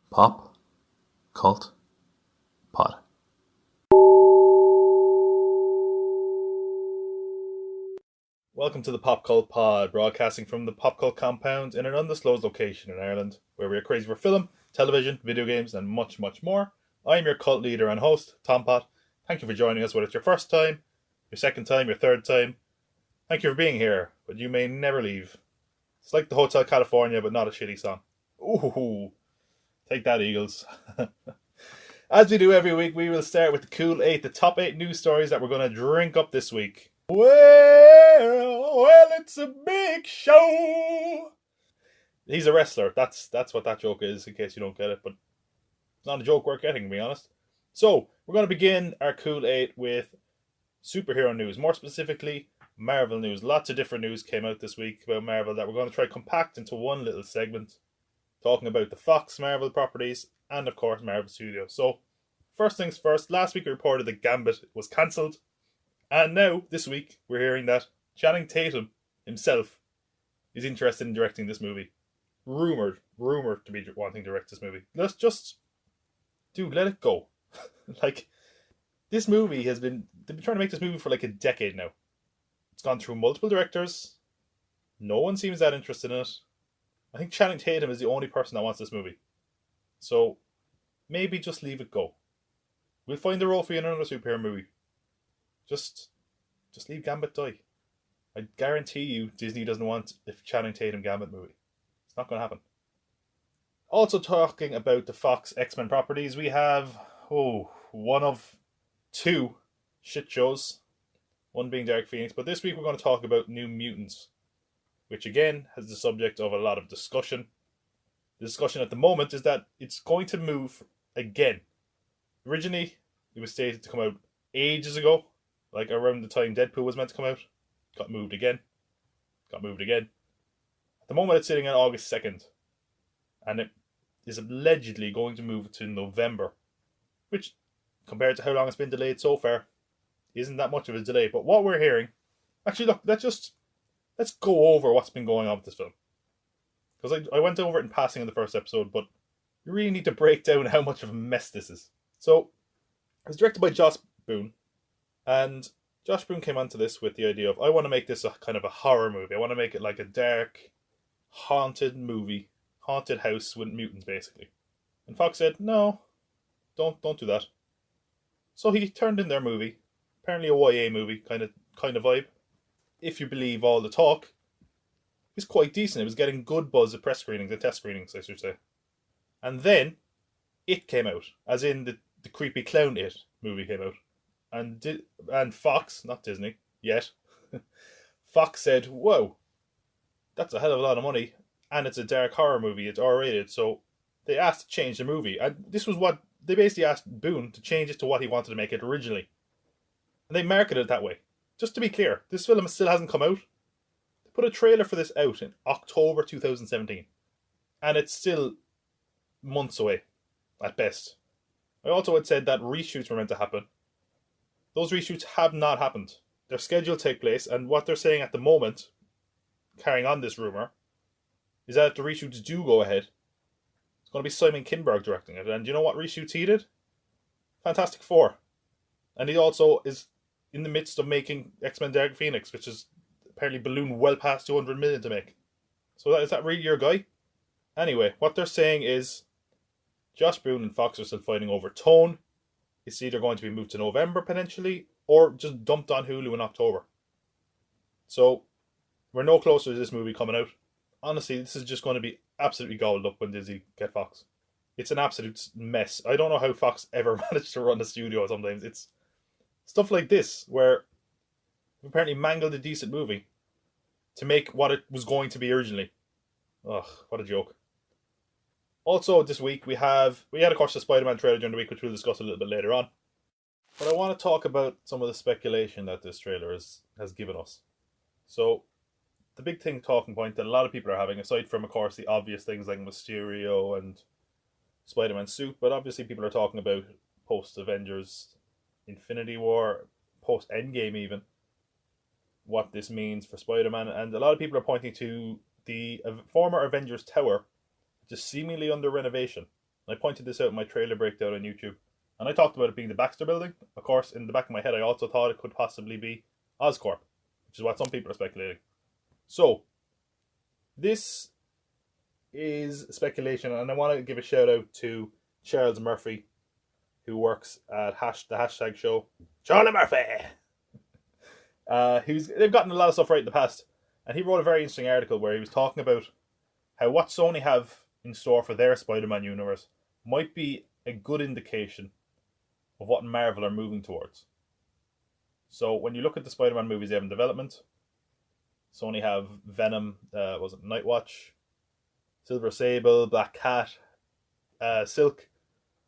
Pop Cult Pod. Welcome to the Pop Cult Pod, broadcasting from the Pop Cult compound in an undisclosed location in Ireland, where we are crazy for film, television, video games, and much, much more. I am your cult leader and host, Tompott. Thank you for joining us, whether it's your first time, your second time, your third time. Thank you for being here, but you may never leave. It's like the Hotel California, but not a shitty song. Ooh, take that, Eagles. As we do every week, we will start with the cool 8, the top 8 news stories that we're going to drink up this week. Well, it's a big show. He's a wrestler. That's what that joke is, in case you don't get it, but it's not a joke worth getting, to be honest. So, we're going to begin our cool 8 with superhero news, more specifically, Marvel news. Lots of different news came out this week about Marvel that we're going to try compact into one little segment, talking about the Fox Marvel properties and, of course, Marvel Studios. So, first things first, last week we reported that Gambit was cancelled, and now, this week, we're hearing that Channing Tatum himself is interested in directing this movie. Rumored to be wanting to direct this movie. Let's just, dude, let it go. Like, this movie they've been trying to make this movie for like a decade now. It's gone through multiple directors. No one seems that interested in it. I think Channing Tatum is the only person that wants this movie. So, maybe just leave it go. We'll find the role for you in another superhero movie. Just leave Gambit die. I guarantee you Disney doesn't want a Channing Tatum Gambit movie. It's not going to happen. Also talking about the Fox X-Men properties, we have one of two shit shows. One being Dark Phoenix, but this week we're going to talk about New Mutants, which again has the subject of a lot of discussion. The discussion at the moment is that it's going to move again. Originally, it was stated to come out ages ago, like around the time Deadpool was meant to come out. Got moved again. At the moment it's sitting on August 2nd. And it is allegedly going to move to November. Which, compared to how long it's been delayed so far, isn't that much of a delay. But what we're hearing... Actually, look, let's go over what's been going on with this film. Because I went over it in passing in the first episode, but you really need to break down how much of a mess this is. So, it was directed by Josh Boone. And Josh Boone came onto this with the idea of, I want to make this a kind of a horror movie. I want to make it like a dark, haunted movie. Haunted house with mutants, basically. And Fox said, no, don't do that. So he turned in their movie. Apparently a YA movie, kind of vibe. If you believe all the talk, it's quite decent. It was getting good buzz at press screenings and test screenings, I should say. And then, It came out. As in the creepy clown It movie came out. And Fox, not Disney, yet, Fox said, whoa, that's a hell of a lot of money, and it's a dark horror movie, it's R-rated, so they asked to change the movie, and this was what, they basically asked Boone to change it to what he wanted to make it originally. And they marketed it that way. Just to be clear, this film still hasn't come out. They put a trailer for this out in October 2017, and it's still months away, at best. I also had said that reshoots were meant to happen. Those reshoots have not happened. They're scheduled to take place, and what they're saying at the moment, carrying on this rumour, is that if the reshoots do go ahead, it's going to be Simon Kinberg directing it. And you know what reshoots he did? Fantastic Four. And he also is in the midst of making X-Men Dark Phoenix, which is apparently ballooned well past 200 million to make. So is that really your guy? Anyway, what they're saying is Josh Boone and Fox are still fighting over tone. It's either going to be moved to November, potentially, or just dumped on Hulu in October. So, we're no closer to this movie coming out. Honestly, this is just going to be absolutely gobbled up when Disney get Fox. It's an absolute mess. I don't know how Fox ever managed to run a studio sometimes. It's stuff like this, where apparently mangled a decent movie to make what it was going to be originally. Ugh, what a joke. Also, this week we had, of course, the Spider-Man trailer during the week, which we'll discuss a little bit later on. But I want to talk about some of the speculation that this trailer has given us. So, the big talking point that a lot of people are having, aside from, of course, the obvious things like Mysterio and Spider-Man's suit, but obviously people are talking about post-Avengers Infinity War, post-Endgame even, what this means for Spider-Man. And a lot of people are pointing to the former Avengers Tower, just seemingly under renovation. And I pointed this out in my trailer breakdown on YouTube. And I talked about it being the Baxter Building. Of course, in the back of my head, I also thought it could possibly be Oscorp, which is what some people are speculating. So, this is speculation, and I want to give a shout out to Charles Murphy, who works at the hashtag show, Charlie Murphy. They've gotten a lot of stuff right in the past, and he wrote a very interesting article where he was talking about how what Sony have in store for their Spider-Man universe might be a good indication of what Marvel are moving towards. So when you look at the Spider-Man movies they have in development, Sony have Venom, Nightwatch, Silver Sable, Black Cat, Silk,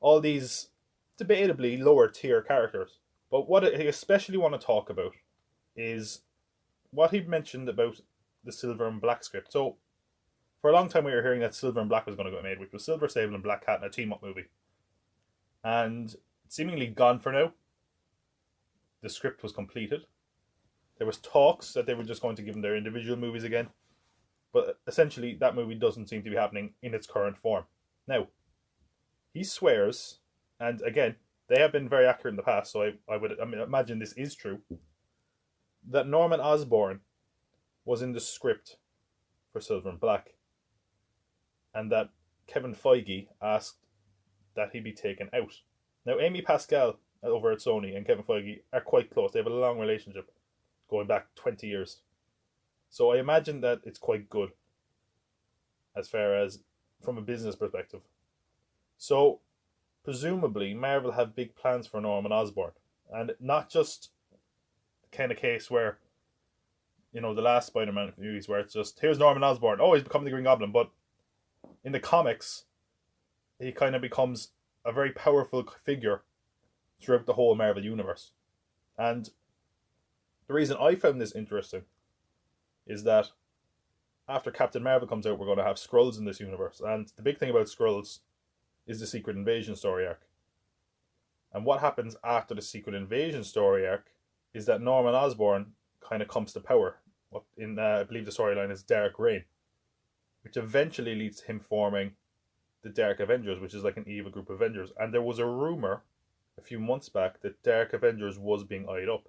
all these debatably lower tier characters. But what I especially want to talk about is what he mentioned about the Silver and Black script. So for a long time we were hearing that Silver and Black was going to get made, which was Silver Sable and Black Cat in a team-up movie. And seemingly gone for now. The script was completed. There was talks that they were just going to give them their individual movies again. But essentially, that movie doesn't seem to be happening in its current form. Now, he swears, and again, they have been very accurate in the past, so I would imagine this is true, that Norman Osborn was in the script for Silver and Black. And that Kevin Feige asked that he be taken out. Now, Amy Pascal over at Sony and Kevin Feige are quite close. They have a long relationship going back 20 years. So I imagine that it's quite good as far as from a business perspective. So presumably Marvel have big plans for Norman Osborn. And not just the kind of case where, the last Spider-Man movies where it's just, here's Norman Osborn. Oh, he's becoming the Green Goblin. But in the comics, he kind of becomes a very powerful figure throughout the whole Marvel universe. And the reason I found this interesting is that after Captain Marvel comes out, we're going to have Skrulls in this universe. And the big thing about Skrulls is the Secret Invasion story arc. And what happens after the Secret Invasion story arc is that Norman Osborn kind of comes to power. I believe the storyline is Dark Reign, which eventually leads to him forming the Dark Avengers, which is like an evil group of Avengers. And there was a rumor a few months back that Dark Avengers was being eyed up.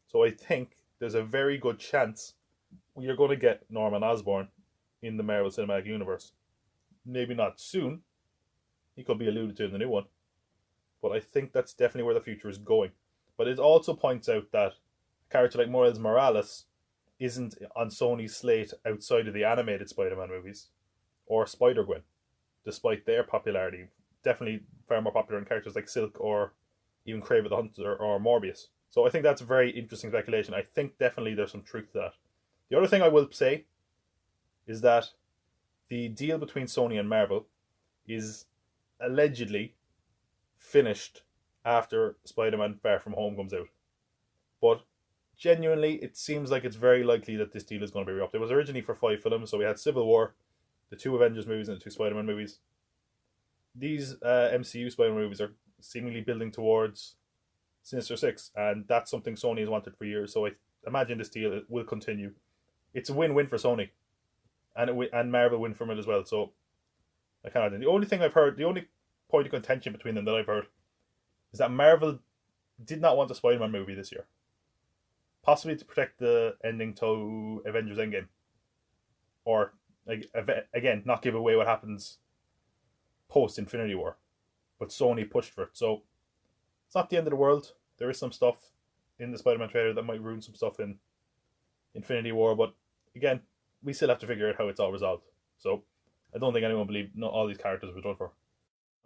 So I think there's a very good chance you're going to get Norman Osborn in the Marvel Cinematic Universe. Maybe not soon. He could be alluded to in the new one. But I think that's definitely where the future is going. But it also points out that a character like Miles Morales isn't on Sony's slate outside of the animated Spider-Man movies or Spider-Gwen, despite their popularity. Definitely far more popular in characters like Silk or even Kraven the Hunter or Morbius. So I think that's a very interesting speculation. I think definitely there's some truth to that. The other thing I will say is that the deal between Sony and Marvel is allegedly finished after Spider-Man Far From Home comes out. But genuinely, it seems like it's very likely that this deal is going to be re-upped. It was originally for 5 films, so we had Civil War, the 2 Avengers movies and the 2 Spider-Man movies. These MCU Spider-Man movies are seemingly building towards Sinister Six, and that's something Sony has wanted for years, so I imagine this deal will continue. It's a win-win for Sony, and Marvel win from it as well, so I can't imagine. The only thing I've heard, the only point of contention between them that I've heard, is that Marvel did not want a Spider-Man movie this year. Possibly to protect the ending to Avengers Endgame. Or, again, not give away what happens post-Infinity War. But Sony pushed for it, so it's not the end of the world. There is some stuff in the Spider-Man trailer that might ruin some stuff in Infinity War, but again, we still have to figure out how it's all resolved. So I don't think anyone believed all these characters were done for.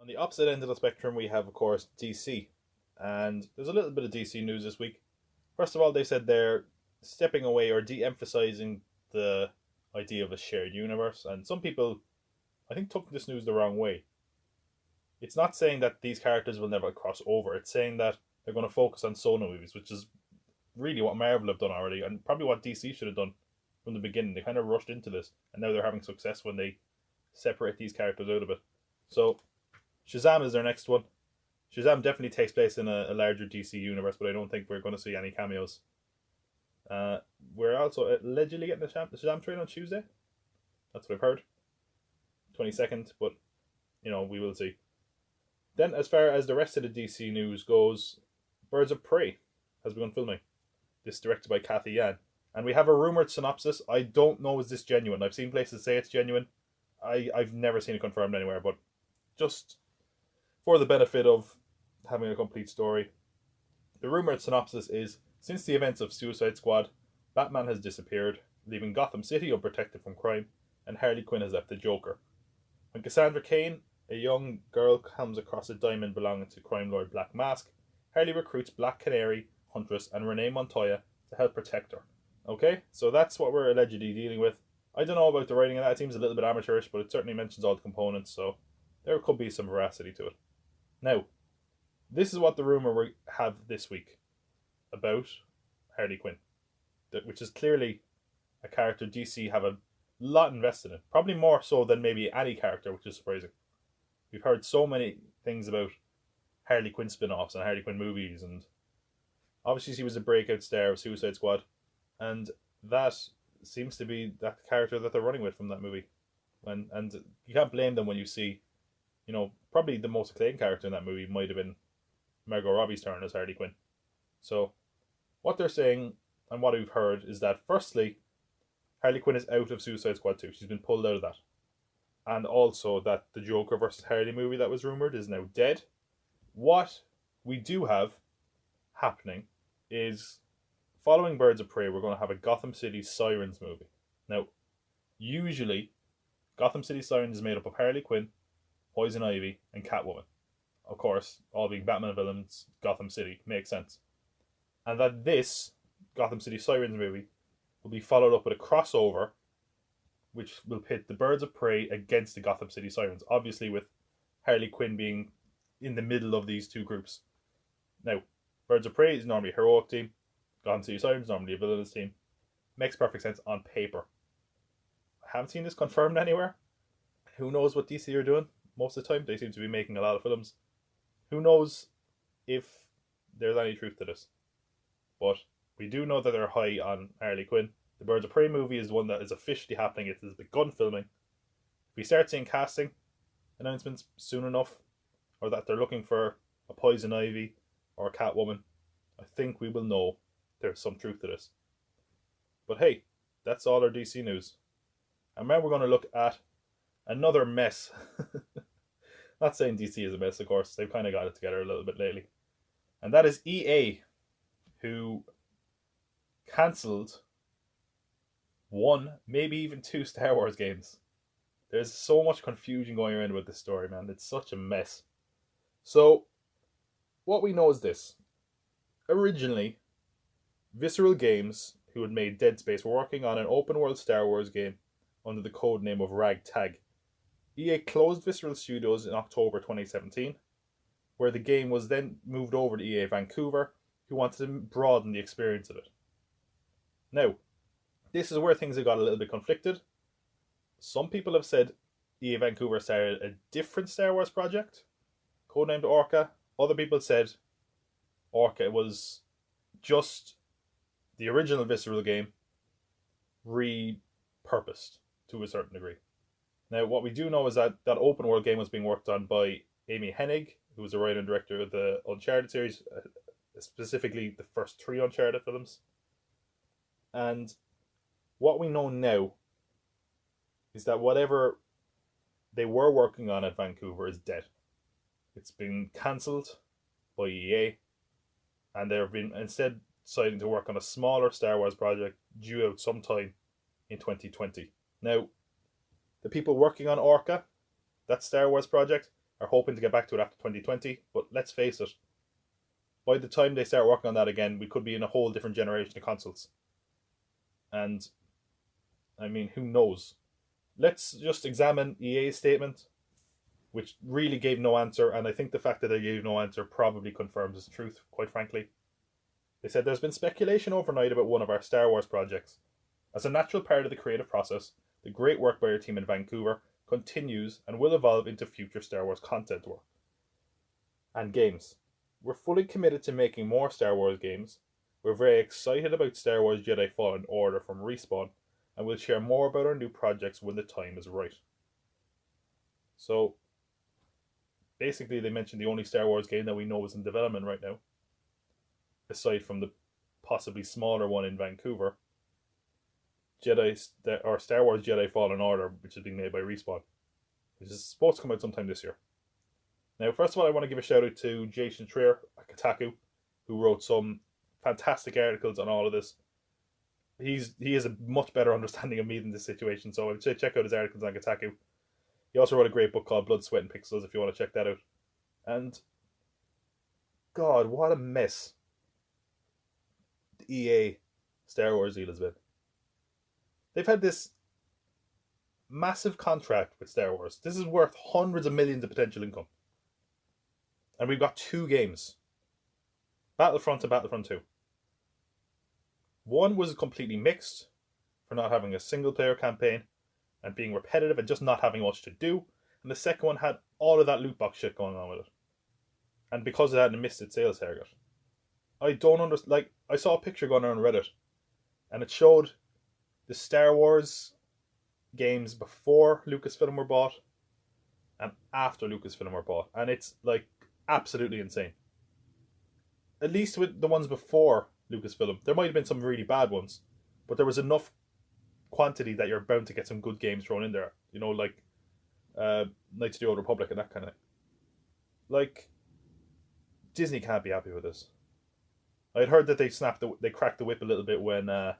On the opposite end of the spectrum, we have, of course, DC. And there's a little bit of DC news this week. First of all, they said they're stepping away or de-emphasizing the idea of a shared universe. And some people, I think, took this news the wrong way. It's not saying that these characters will never cross over. It's saying that they're going to focus on solo movies, which is really what Marvel have done already, and probably what DC should have done from the beginning. They kind of rushed into this, and now they're having success when they separate these characters out of it. So, Shazam is their next one. Shazam definitely takes place in a larger DC universe, but I don't think we're going to see any cameos. We're also allegedly getting the Shazam trailer on Tuesday. That's what I've heard. 22nd, but, we will see. Then, as far as the rest of the DC news goes, Birds of Prey has begun filming. This is directed by Kathy Yan. And we have a rumoured synopsis. I don't know is this genuine. I've seen places say it's genuine. I've never seen it confirmed anywhere, but just for the benefit of having a complete story, the rumoured synopsis is, since the events of Suicide Squad, Batman has disappeared, leaving Gotham City unprotected from crime, and Harley Quinn has left the Joker. When Cassandra Cain, a young girl, comes across a diamond belonging to crime lord Black Mask, Harley recruits Black Canary, Huntress, and Renee Montoya to help protect her. Okay, so that's what we're allegedly dealing with. I don't know about the writing of that. It seems a little bit amateurish, but it certainly mentions all the components, so there could be some veracity to it. Now, this is what the rumour we have this week about Harley Quinn, which is clearly a character DC have a lot invested in. Probably more so than maybe any character, which is surprising. We've heard so many things about Harley Quinn spin-offs and Harley Quinn movies, and obviously she was a breakout star of Suicide Squad, and that seems to be that character that they're running with from that movie. And you can't blame them when you see, probably the most acclaimed character in that movie might have been Margot Robbie's turn as Harley Quinn. So what they're saying and what we've heard is that, firstly, Harley Quinn is out of Suicide Squad 2. She's been pulled out of that. And also that the Joker versus Harley movie that was rumoured is now dead. What we do have happening is, following Birds of Prey, we're going to have a Gotham City Sirens movie. Now, usually, Gotham City Sirens is made up of Harley Quinn, Poison Ivy, and Catwoman. Of course, all being Batman villains, Gotham City, makes sense. And that this Gotham City Sirens movie will be followed up with a crossover which will pit the Birds of Prey against the Gotham City Sirens, obviously with Harley Quinn being in the middle of these two groups. Now, Birds of Prey is normally a heroic team, Gotham City Sirens normally a villainous team. Makes perfect sense on paper. I haven't seen this confirmed anywhere. Who knows what DC are doing? Most of the time, they seem to be making a lot of films. Who knows if there's any truth to this? But we do know that they're high on Harley Quinn. The Birds of Prey movie is the one that is officially happening. It has begun filming. If we start seeing casting announcements soon enough, or that they're looking for a Poison Ivy or a Catwoman, I think we will know there's some truth to this. But hey, that's all our DC news. And now we're going to look at another mess. Not saying DC is a mess, of course. They've kind of got it together a little bit lately. And that is EA, who cancelled one, maybe even two Star Wars games. There's so much confusion going around about this story, man. It's such a mess. So, what we know is this. Originally, Visceral Games, who had made Dead Space, were working on an open-world Star Wars game under the code name of Ragtag. EA closed Visceral Studios in October 2017, where the game was then moved over to EA Vancouver, who wanted to broaden the experience of it. Now, this is where things have got a little bit conflicted. Some people have said EA Vancouver started a different Star Wars project, codenamed Orca. Other people said Orca was just the original Visceral game repurposed to a certain degree. Now, what we do know is that that open world game was being worked on by Amy Hennig, who was the writer and director of the Uncharted series, specifically the first 3 Uncharted films. And what we know now is that whatever they were working on at Vancouver is dead. It's been cancelled by EA, and they've been instead deciding to work on a smaller Star Wars project due out sometime in 2020. Now, the people working on Orca, that Star Wars project, are hoping to get back to it after 2020, but let's face it, by the time they start working on that again, we could be in a whole different generation of consoles. And, I mean, who knows? Let's just examine EA's statement, which really gave no answer, and I think the fact that they gave no answer probably confirms its truth, quite frankly. They said, "There's been speculation overnight about one of our Star Wars projects. As a natural part of the creative process, the great work by our team in Vancouver continues and will evolve into future Star Wars content work and games. We're fully committed to making more Star Wars games. We're very excited about Star Wars Jedi Fallen Order from Respawn, and we'll share more about our new projects when the time is right." So, basically they mentioned the only Star Wars game that we know is in development right now, aside from the possibly smaller one in Vancouver, Star Wars Jedi Fallen Order, which is being made by Respawn, which is supposed to come out sometime this year. Now, first of all, I want to give a shout out to Jason Schreier at Kotaku, who wrote some fantastic articles on all of this. He has a much better understanding of me than this situation, so I would say check out his articles on Kotaku. He also wrote a great book called Blood, Sweat and Pixels if you want to check that out. And God, what a mess the EA Star Wars deal has been. They've had this massive contract with Star Wars. This is worth hundreds of millions of potential income. And we've got 2 games. Battlefront and Battlefront 2. One was completely mixed for not having a single player campaign and being repetitive and just not having much to do. And the second one had all of that loot box shit going on with it. And because of that, it missed its sales target. I don't understand. Like, I saw a picture going on Reddit and it showed the Star Wars games before Lucasfilm were bought and after Lucasfilm were bought. And it's like absolutely insane. At least with the ones before Lucasfilm, there might have been some really bad ones, but there was enough quantity that you're bound to get some good games thrown in there. You know, like Knights of the Old Republic and that kind of thing. Like, Disney can't be happy with this. I had heard that they cracked the whip a little bit when the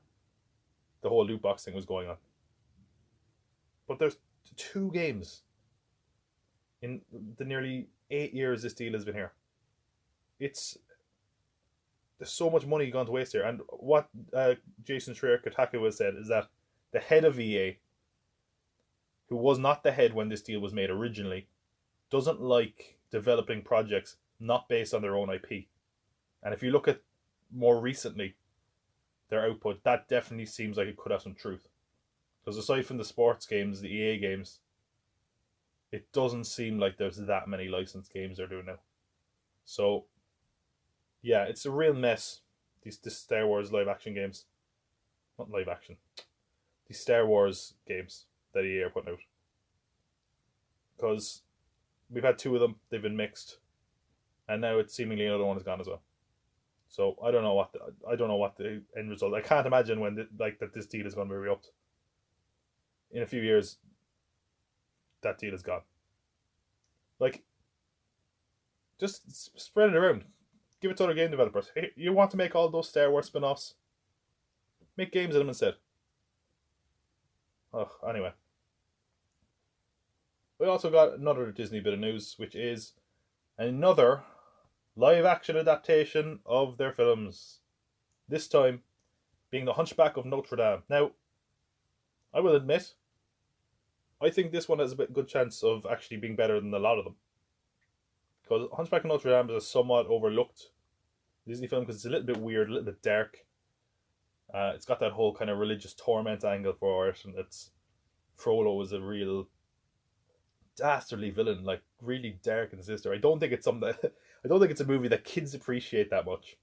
whole loot box thing was going on. But there's 2 games in the nearly 8 years this deal has been here. There's so much money gone to waste here. And what Jason Schreier Kotaku has said is that the head of EA, who was not the head when this deal was made originally, doesn't like developing projects not based on their own IP. And if you look at more recently their output, that definitely seems like it could have some truth. Because aside from the sports games, the EA games, it doesn't seem like there's that many licensed games they're doing now. So, yeah, it's a real mess, these Star Wars live action games. Not live action. These Star Wars games that EA are putting out. Because we've had 2 of them, they've been mixed, and now it's seemingly another one is gone as well. So I don't know what the end result. I can't imagine when that this deal is going to be re-upped. In a few years, that deal is gone. Like, just spread it around. Give it to other game developers. Hey, you want to make all those Star Wars spin-offs? Make games of them instead. Oh, anyway. We also got another Disney bit of news, which is another live-action adaptation of their films. This time, being The Hunchback of Notre Dame. Now, I will admit, I think this one has a good chance of actually being better than a lot of them. Because Hunchback of Notre Dame is a somewhat overlooked Disney film because it's a little bit weird, a little bit dark. It's got that whole kind of religious torment angle for it, and Frollo is a real dastardly villain, like really dark and sinister. I don't think it's a movie that kids appreciate that much,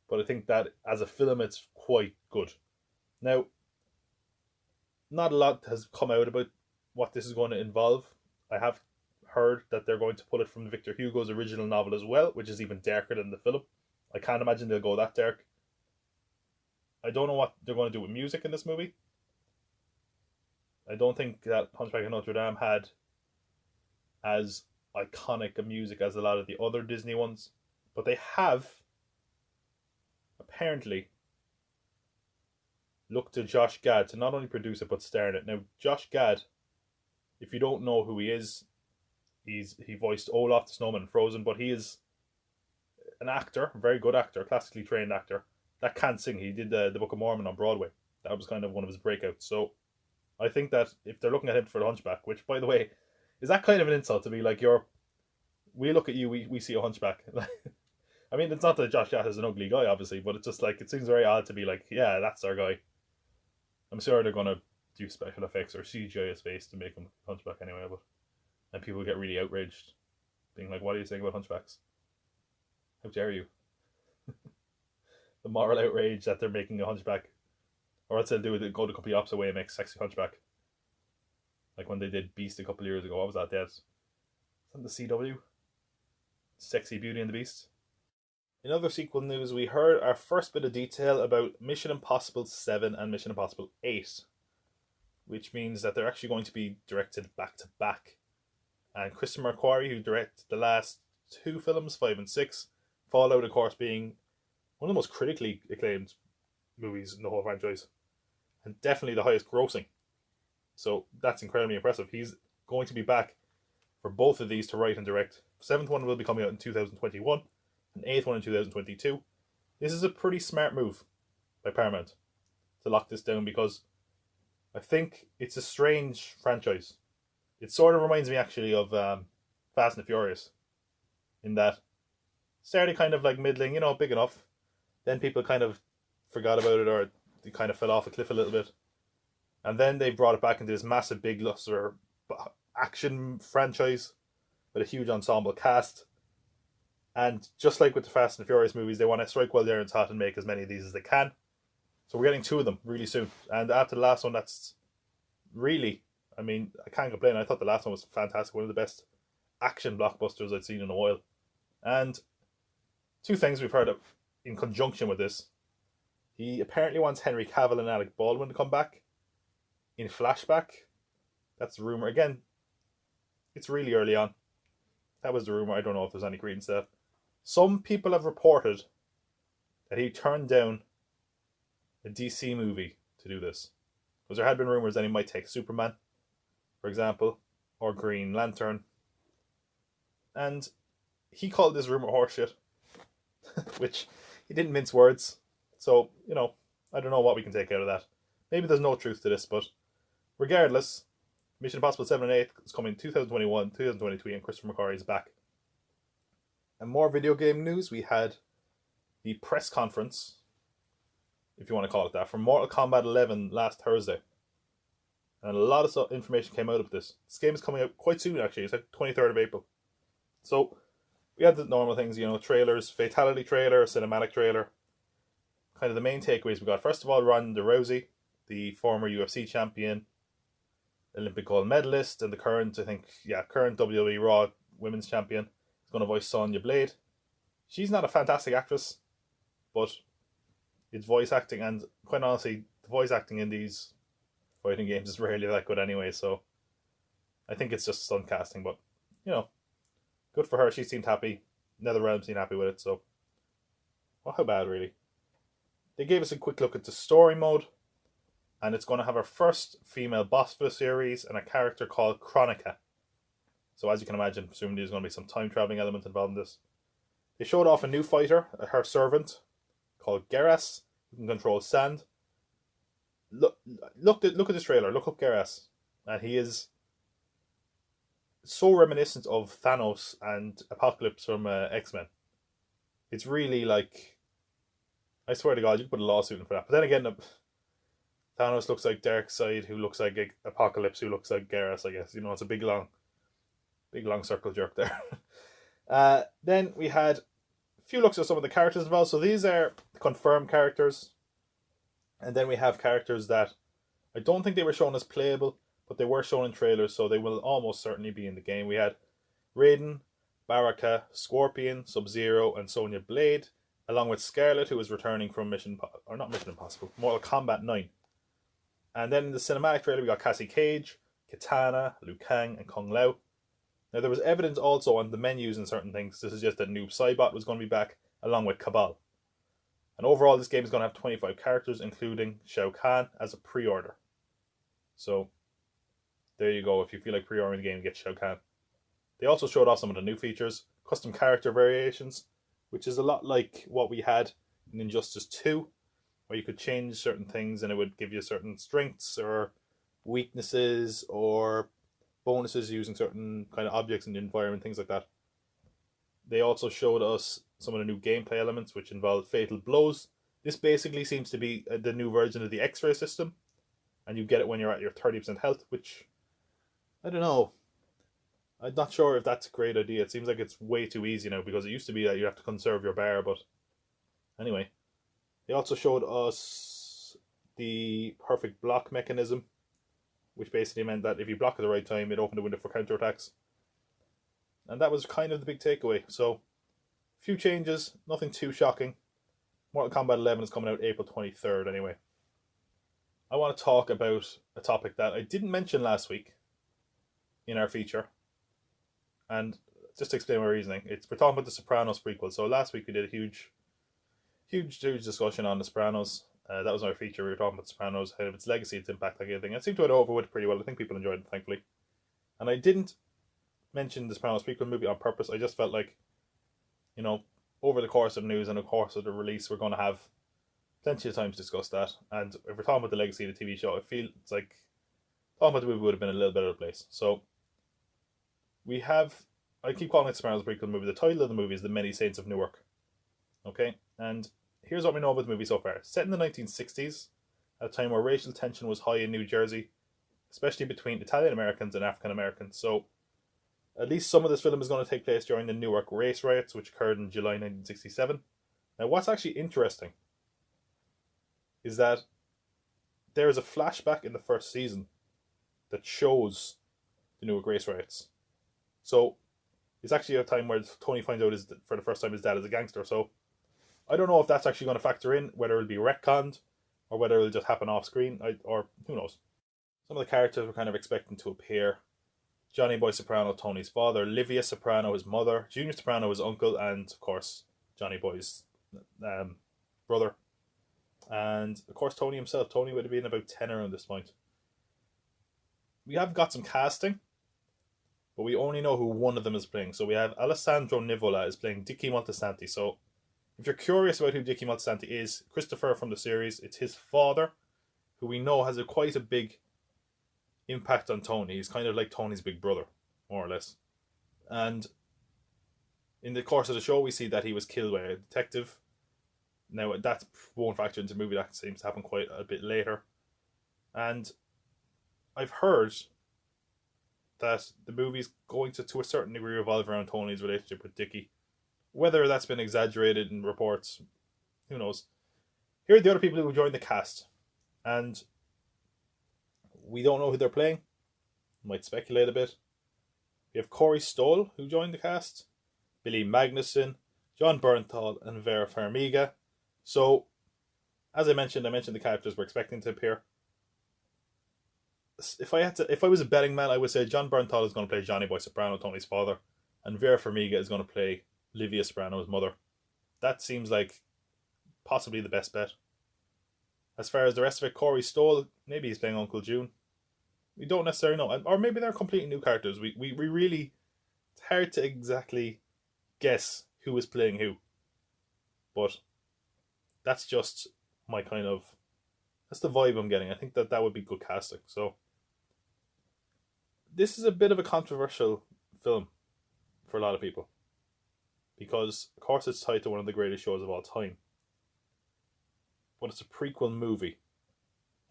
but I think that as a film, it's quite good. Now, not a lot has come out about what this is going to involve. I have heard that they're going to pull it from Victor Hugo's original novel as well, which is even darker than the film. I can't imagine they'll go that dark. I don't know what they're going to do with music in this movie. I don't think that Hunchback of Notre Dame had as iconic a music as a lot of the other Disney ones, but they have apparently looked to Josh Gad to not only produce it but star in it. Now, Josh Gad, if you don't know who he is, he voiced Olaf the Snowman in Frozen, but he is an actor, a very good actor, classically trained actor that can't sing. He did the Book of Mormon on Broadway. That was kind of one of his breakouts. So I think that if they're looking at him for the Hunchback, which, by the way, is that kind of an insult to be like, we look at you, we see a hunchback. I mean, it's not that Josh Gad is an ugly guy, obviously, but it's just like, it seems very odd to be like, yeah, that's our guy. I'm sure they're going to do special effects or CGI his face to make him hunchback anyway, and people get really outraged, being like, what are you saying about hunchbacks? How dare you? The moral outrage that they're making a hunchback. Or else they'll go the complete opposite way and make sexy hunchback. Like when they did Beast a couple of years ago. What was that, Des? Was that the CW? sexy Beauty and the Beast. In other sequel news, we heard our first bit of detail about Mission Impossible 7 and Mission Impossible 8, which means that they're actually going to be directed back to back. And Christopher McQuarrie, who directed the last two films, 5 and 6, Fallout, of course, being one of the most critically acclaimed movies in the whole franchise, and definitely the highest grossing. So that's incredibly impressive. He's going to be back for both of these to write and direct. The seventh one will be coming out in 2021, and eighth one in 2022. This is a pretty smart move by Paramount to lock this down, because I think it's a strange franchise. It sort of reminds me actually of Fast and the Furious, in that started kind of like middling, big enough. Then people kind of forgot about it, or they kind of fell off a cliff a little bit. And then they brought it back into this massive, big luster action franchise with a huge ensemble cast. And just like with the Fast and the Furious movies, they want to strike while the iron's hot and make as many of these as they can. So we're getting two of them really soon. And after the last one, that's really, I can't complain. I thought the last one was fantastic. One of the best action blockbusters I'd seen in a while. And two things we've heard of in conjunction with this. He apparently wants Henry Cavill and Alec Baldwin to come back in flashback. That's the rumour. Again, it's really early on. That was the rumour. I don't know if there's any credence to that. Some people have reported that he turned down a DC movie to do this, because there had been rumours that he might take Superman, for example, or Green Lantern. And he called this rumour horseshit, which he didn't mince words. So, I don't know what we can take out of that. Maybe there's no truth to this, but regardless, Mission Impossible 7 and 8 is coming 2021, 2023, and Christopher McQuarrie is back. And more video game news, we had the press conference, if you want to call it that, for Mortal Kombat 11 last Thursday. And a lot of information came out of this. This game is coming out quite soon, actually. It's like 23rd of April. So, we had the normal things, trailers, fatality trailer, cinematic trailer. Kind of the main takeaways we got. First of all, Ronda Rousey, the former UFC champion, Olympic gold medalist, and the current WWE Raw Women's Champion, is going to voice Sonya Blade. She's not a fantastic actress, but it's voice acting, and quite honestly, the voice acting in these fighting games is rarely that good anyway, so I think it's just stunt casting, but, good for her. She seemed happy. NetherRealm seemed happy with it, so, well, how bad, really? They gave us a quick look at the story mode, and it's going to have our first female boss for the series and a character called Chronica. So as you can imagine, presumably there's going to be some time traveling element involved in this. They showed off a new fighter, her servant, called Geras, who can control sand. Look at this trailer. Look up Geras, and he is so reminiscent of Thanos and Apocalypse from X-Men. It's really like, I swear to God, you could put a lawsuit in for that. But then again, Thanos looks like Darkseid, who looks like Apocalypse, who looks like Geras, I guess. It's a big long circle jerk there. Then we had a few looks at some of the characters involved. So these are confirmed characters. And then we have characters that I don't think they were shown as playable, but they were shown in trailers, so they will almost certainly be in the game. We had Raiden, Baraka, Scorpion, Sub-Zero, and Sonya Blade, along with Scarlet, who is returning from Mortal Kombat 9. And then in the cinematic trailer, we got Cassie Cage, Kitana, Liu Kang, and Kung Lao. Now, there was evidence also on the menus and certain things to suggest that Noob Saibot was going to be back, along with Cabal. And overall, this game is going to have 25 characters, including Shao Kahn, as a pre-order. So, there you go. If you feel like pre-ordering the game, get Shao Kahn. They also showed off some of the new features, custom character variations, which is a lot like what we had in Injustice 2, where you could change certain things and it would give you certain strengths or weaknesses or bonuses using certain kind of objects in the environment, things like that. They also showed us some of the new gameplay elements, which involved fatal blows. This basically seems to be the new version of the X-ray system, and you get it when you're at your 30% health, which, I don't know. I'm not sure if that's a great idea. It seems like it's way too easy now, because it used to be that you have to conserve your bar, but anyway. They also showed us the perfect block mechanism, which basically meant that if you block at the right time, it opened a window for counterattacks. And that was kind of the big takeaway. So, few changes, nothing too shocking. Mortal Kombat 11 is coming out April 23rd anyway. I want to talk about a topic that I didn't mention last week in our feature. And just to explain my reasoning, we're talking about the Sopranos prequel. So last week we did a huge discussion on the Sopranos. That was our feature. We were talking about the Sopranos, how its legacy, its impact, like anything. I seemed to have over with pretty well. I think people enjoyed it, thankfully. And I didn't mention the Sopranos prequel movie on purpose. I just felt like, over the course of the news and the course of the release, we're going to have plenty of time to discuss that. And if we're talking about the legacy of the TV show, I feel it's like talking about the movie would have been a little bit out of place. So I keep calling it Sopranos prequel movie. The title of the movie is The Many Saints of Newark. Okay? And here's what we know about the movie so far. Set in the 1960s, at a time where racial tension was high in New Jersey, especially between Italian Americans and African Americans. So at least some of this film is going to take place during the Newark race riots, which occurred in July 1967. Now, what's actually interesting is that there is a flashback in the first season that shows the Newark race riots. So it's actually a time where Tony finds out for the first time his dad is a gangster. So I don't know if that's actually going to factor in, whether it'll be retconned or whether it'll just happen off screen, or who knows. Some of the characters we're kind of expecting to appear. Johnny Boy Soprano, Tony's father. Livia Soprano, his mother. Junior Soprano, his uncle. And, of course, Johnny Boy's brother. And, of course, Tony himself. Tony would have been about 10 around this point. We have got some casting, but we only know who one of them is playing. So we have Alessandro Nivola is playing Dicky Moltisanti. So if you're curious about who Dicky Moltisanti is, Christopher from the series, it's his father, who we know has quite a big impact on Tony. He's kind of like Tony's big brother, more or less. And in the course of the show, we see that he was killed by a detective. Now, that won't factor into the movie. That seems to happen quite a bit later. And I've heard that the movie's going to a certain degree, revolve around Tony's relationship with Dickie. Whether that's been exaggerated in reports, who knows. Here are the other people who joined the cast. And we don't know who they're playing. Might speculate a bit. We have Corey Stoll, who joined the cast. Billy Magnuson, John Bernthal, and Vera Farmiga. So, as I mentioned the characters we're expecting to appear. If I was a betting man, I would say John Bernthal is going to play Johnny Boy Soprano, Tony's father, and Vera Farmiga is going to play Livia Soprano, his mother. That seems like possibly the best bet. As far as the rest of it, Corey Stoll, maybe he's playing Uncle June. We don't necessarily know. Or maybe they're completely new characters. We really, it's hard to exactly guess who is playing who. But that's just that's the vibe I'm getting. I think that would be good casting. So this is a bit of a controversial film for a lot of people. Because, of course, it's tied to one of the greatest shows of all time. But it's a prequel movie.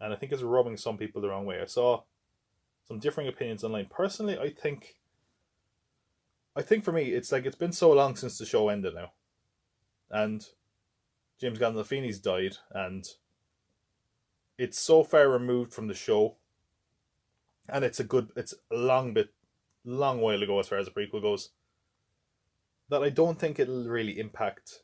And I think it's rubbing some people the wrong way. I saw some differing opinions online. Personally, I think for me, it's been so long since the show ended now. And James Gandolfini's died. And it's so far removed from the show. And it's a long while ago as far as the prequel goes, that I don't think it'll really impact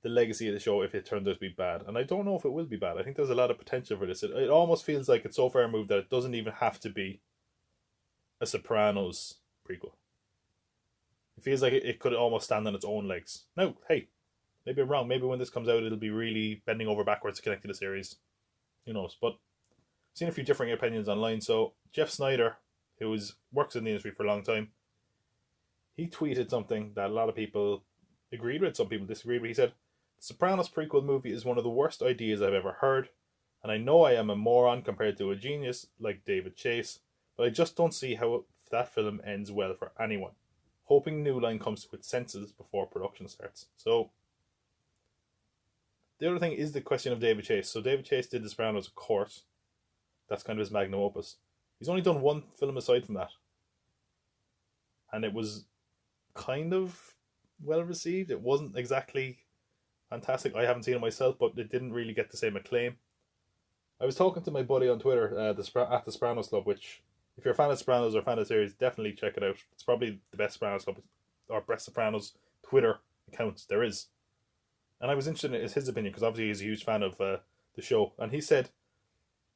the legacy of the show if it turns out to be bad. And I don't know if it will be bad. I think there's a lot of potential for this. It almost feels like it's so far removed that it doesn't even have to be a Sopranos prequel. It feels like it could almost stand on its own legs. Now, hey, maybe I'm wrong. Maybe when this comes out, it'll be really bending over backwards to connect to the series. Who knows? But I've seen a few differing opinions online. So Jeff Snyder, who works in the industry for a long time, he tweeted something that a lot of people agreed with, some people disagreed with. He said, "The Sopranos prequel movie is one of the worst ideas I've ever heard, and I know I am a moron compared to a genius like David Chase, but I just don't see how that film ends well for anyone. Hoping New Line comes to its senses before production starts." So, the other thing is the question of David Chase. So David Chase did The Sopranos, of course. That's kind of his magnum opus. He's only done one film aside from that. And it was kind of well received. It wasn't exactly fantastic. I haven't seen it myself, but it didn't really get the same acclaim. I was talking to my buddy on Twitter at the Sopranos Club, which, if you're a fan of Sopranos or a fan of the series, definitely check it out. It's probably the best Sopranos Club, or best Sopranos Twitter accounts there is. And I was interested in his opinion because obviously he's a huge fan of the show, and he said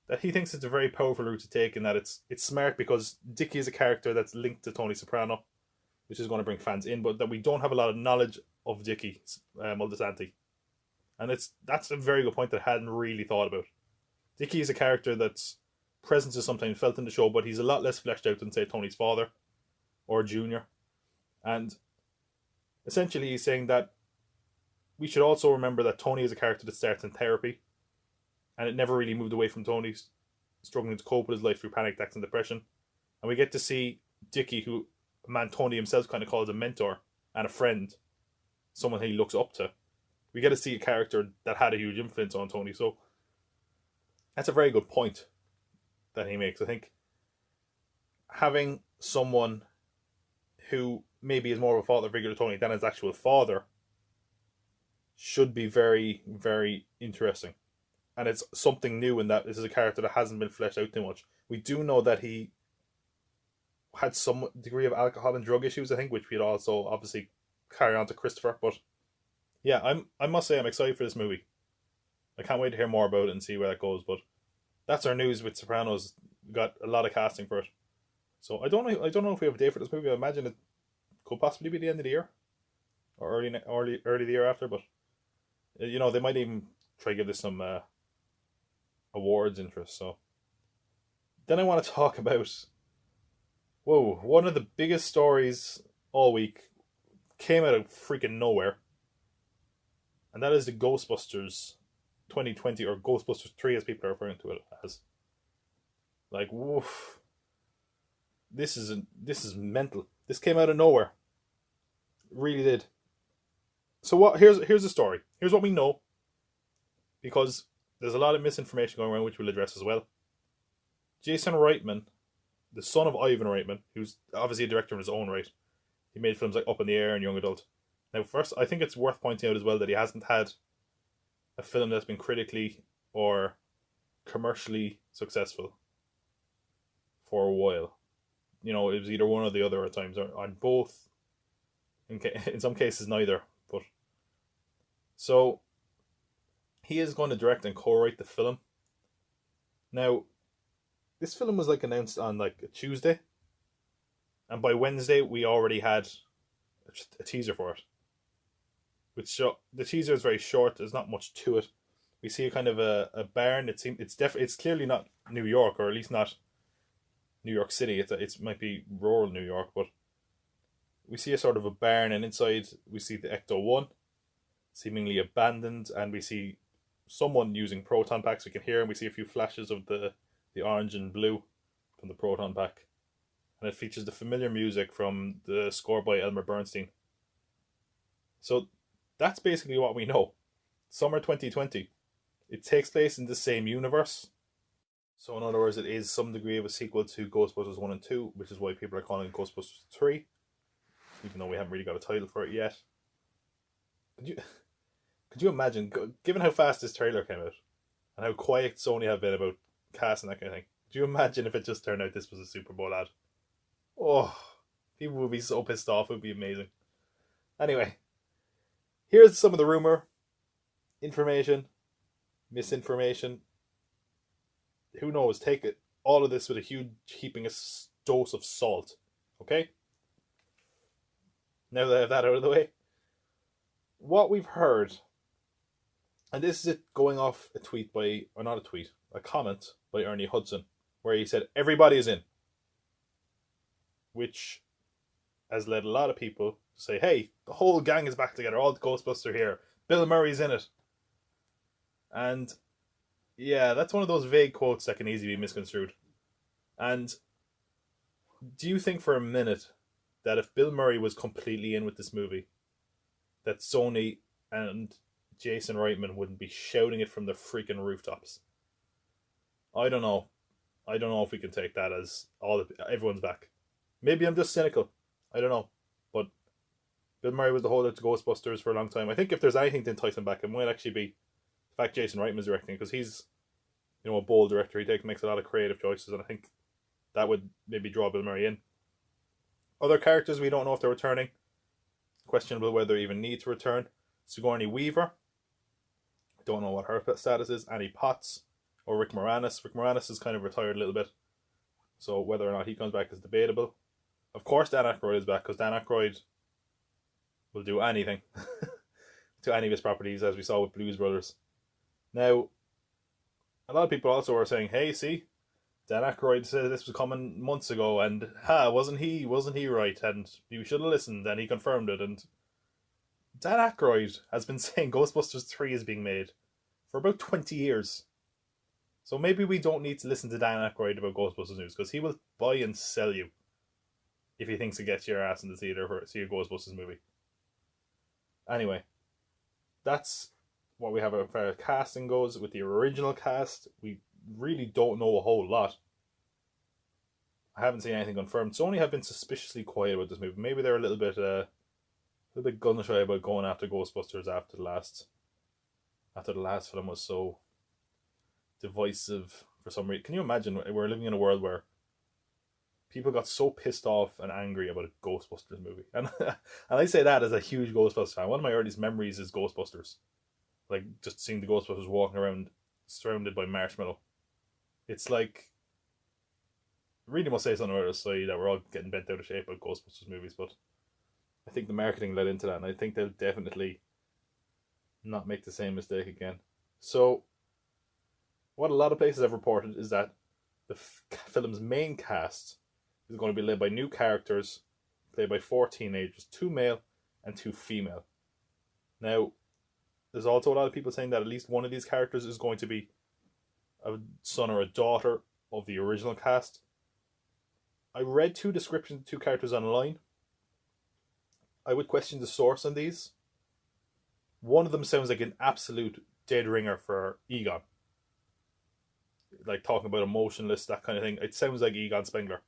that he thinks it's a very powerful route to take, and that it's smart because Dickie is a character that's linked to Tony Soprano, which is going to bring fans in, but that we don't have a lot of knowledge of Dickie Moltisanti. And that's a very good point that I hadn't really thought about. Dickie is a character that's presence is sometimes felt in the show, but he's a lot less fleshed out than, say, Tony's father or Junior. And essentially he's saying that we should also remember that Tony is a character that starts in therapy, and it never really moved away from Tony's struggling to cope with his life through panic attacks and depression. And we get to see Dickie, who a man Tony himself kind of calls a mentor and a friend, someone he looks up to. We get to see a character that had a huge influence on Tony. So that's a very good point that he makes. I think having someone who maybe is more of a father figure to Tony than his actual father should be very, very interesting. And it's something new in that this is a character that hasn't been fleshed out too much. We do know that he had some degree of alcohol and drug issues, I think, which we'd also obviously carry on to Christopher. But yeah, I must say I'm excited for this movie. I can't wait to hear more about it and see where that goes. But that's our news with Sopranos. We got a lot of casting for it. So I don't know if we have a date for this movie. I imagine it could possibly be the end of the year or early the year after. But you know, they might even try to give this some awards interest. So then I want to talk about one of the biggest stories all week came out of freaking nowhere, and that is the Ghostbusters 2020, or Ghostbusters 3 as people are referring to it as. Like, woof. This is mental. This came out of nowhere. It really did. So here's the story. Here's what we know, because there's a lot of misinformation going around, which we'll address as well. Jason Reitman, the son of Ivan Reitman, who's obviously a director in his own right. He made films like Up in the Air and Young Adult. Now, first, I think it's worth pointing out as well that he hasn't had a film that's been critically or commercially successful for a while. You know, it was either one or the other at times, or on both. In some cases, neither. But so he is going to direct and co-write the film. Now, this film was announced on a Tuesday, and by Wednesday we already had a teaser for it. The teaser is very short. There's not much to it. We see a kind of a barn. It's clearly not New York, or at least not New York City. It might be rural New York, but we see a sort of a barn, and inside we see the Ecto-1, seemingly abandoned, and we see someone using proton packs. We can hear, and we see a few flashes of the orange and blue from the proton pack, and it features the familiar music from the score by Elmer Bernstein. So that's basically what we know. Summer 2020. It takes place in the same universe. So in other words, it is some degree of a sequel to Ghostbusters 1 and 2, which is why people are calling it Ghostbusters 3, even though we haven't really got a title for it yet. Could you imagine, given how fast this trailer came out, and how quiet Sony have been about casting that kind of thing, could you imagine if it just turned out this was a Super Bowl ad? Oh, people would be so pissed off. It would be amazing. Anyway, here's some of the rumor, information, misinformation. Who knows? Take it, all of this with a huge heaping dose of salt. Okay? Now that I have that out of the way, what we've heard, and this is it going off a comment by Ernie Hudson, where he said everybody is in, which has led a lot of people to say, hey, the whole gang is back together, all the Ghostbusters here, Bill Murray's in it. And yeah, that's one of those vague quotes that can easily be misconstrued. And do you think for a minute that if Bill Murray was completely in with this movie, that Sony and Jason Reitman wouldn't be shouting it from the freaking rooftops? I don't know. I don't know if we can take that as everyone's back. Maybe I'm just cynical. I don't know. But Bill Murray was the holder to Ghostbusters for a long time. I think if there's anything to entice him back, it might actually be the fact Jason Reitman's directing, because he's, a bold director. He makes a lot of creative choices, and I think that would maybe draw Bill Murray in. Other characters, we don't know if they're returning. questionable whether they even need to return. Sigourney Weaver, don't know what her status is. Annie Potts or Rick Moranis. Rick Moranis is kind of retired a little bit, so whether or not he comes back is debatable. Of course, Dan Aykroyd is back, because Dan Aykroyd will do anything to any of his properties, as we saw with Blues Brothers. Now, a lot of people also are saying, hey, see, Dan Aykroyd said this was coming months ago, and wasn't he right, and you should have listened, and he confirmed it. And Dan Aykroyd has been saying Ghostbusters 3 is being made for about 20 years. So maybe we don't need to listen to Dan Aykroyd about Ghostbusters news, because he will buy and sell you if he thinks to get your ass in the theatre for see a Ghostbusters movie. Anyway, that's what we have as far as casting goes. With the original cast, we really don't know a whole lot. I haven't seen anything confirmed. Sony have been suspiciously quiet about this movie. Maybe they're a little bit gun shy about going after Ghostbusters after the last film was so divisive for some reason. Can you imagine? We're living in a world where people got so pissed off and angry about a Ghostbusters movie. And I say that as a huge Ghostbusters fan. One of my earliest memories is Ghostbusters. Like, just seeing the Ghostbusters walking around surrounded by marshmallow. It's like, really must say something about our society that we're all getting bent out of shape about Ghostbusters movies, but I think the marketing led into that, and I think they'll definitely not make the same mistake again. So, what a lot of places have reported is that the film's main cast is going to be led by new characters, played by 4 teenagers, 2 male and 2 female. Now, there's also a lot of people saying that at least one of these characters is going to be a son or a daughter of the original cast. I read 2 descriptions of 2 characters online. I would question the source on these. One of them sounds like an absolute dead ringer for Egon. Like, talking about emotionless, that kind of thing. It sounds like Egon Spengler.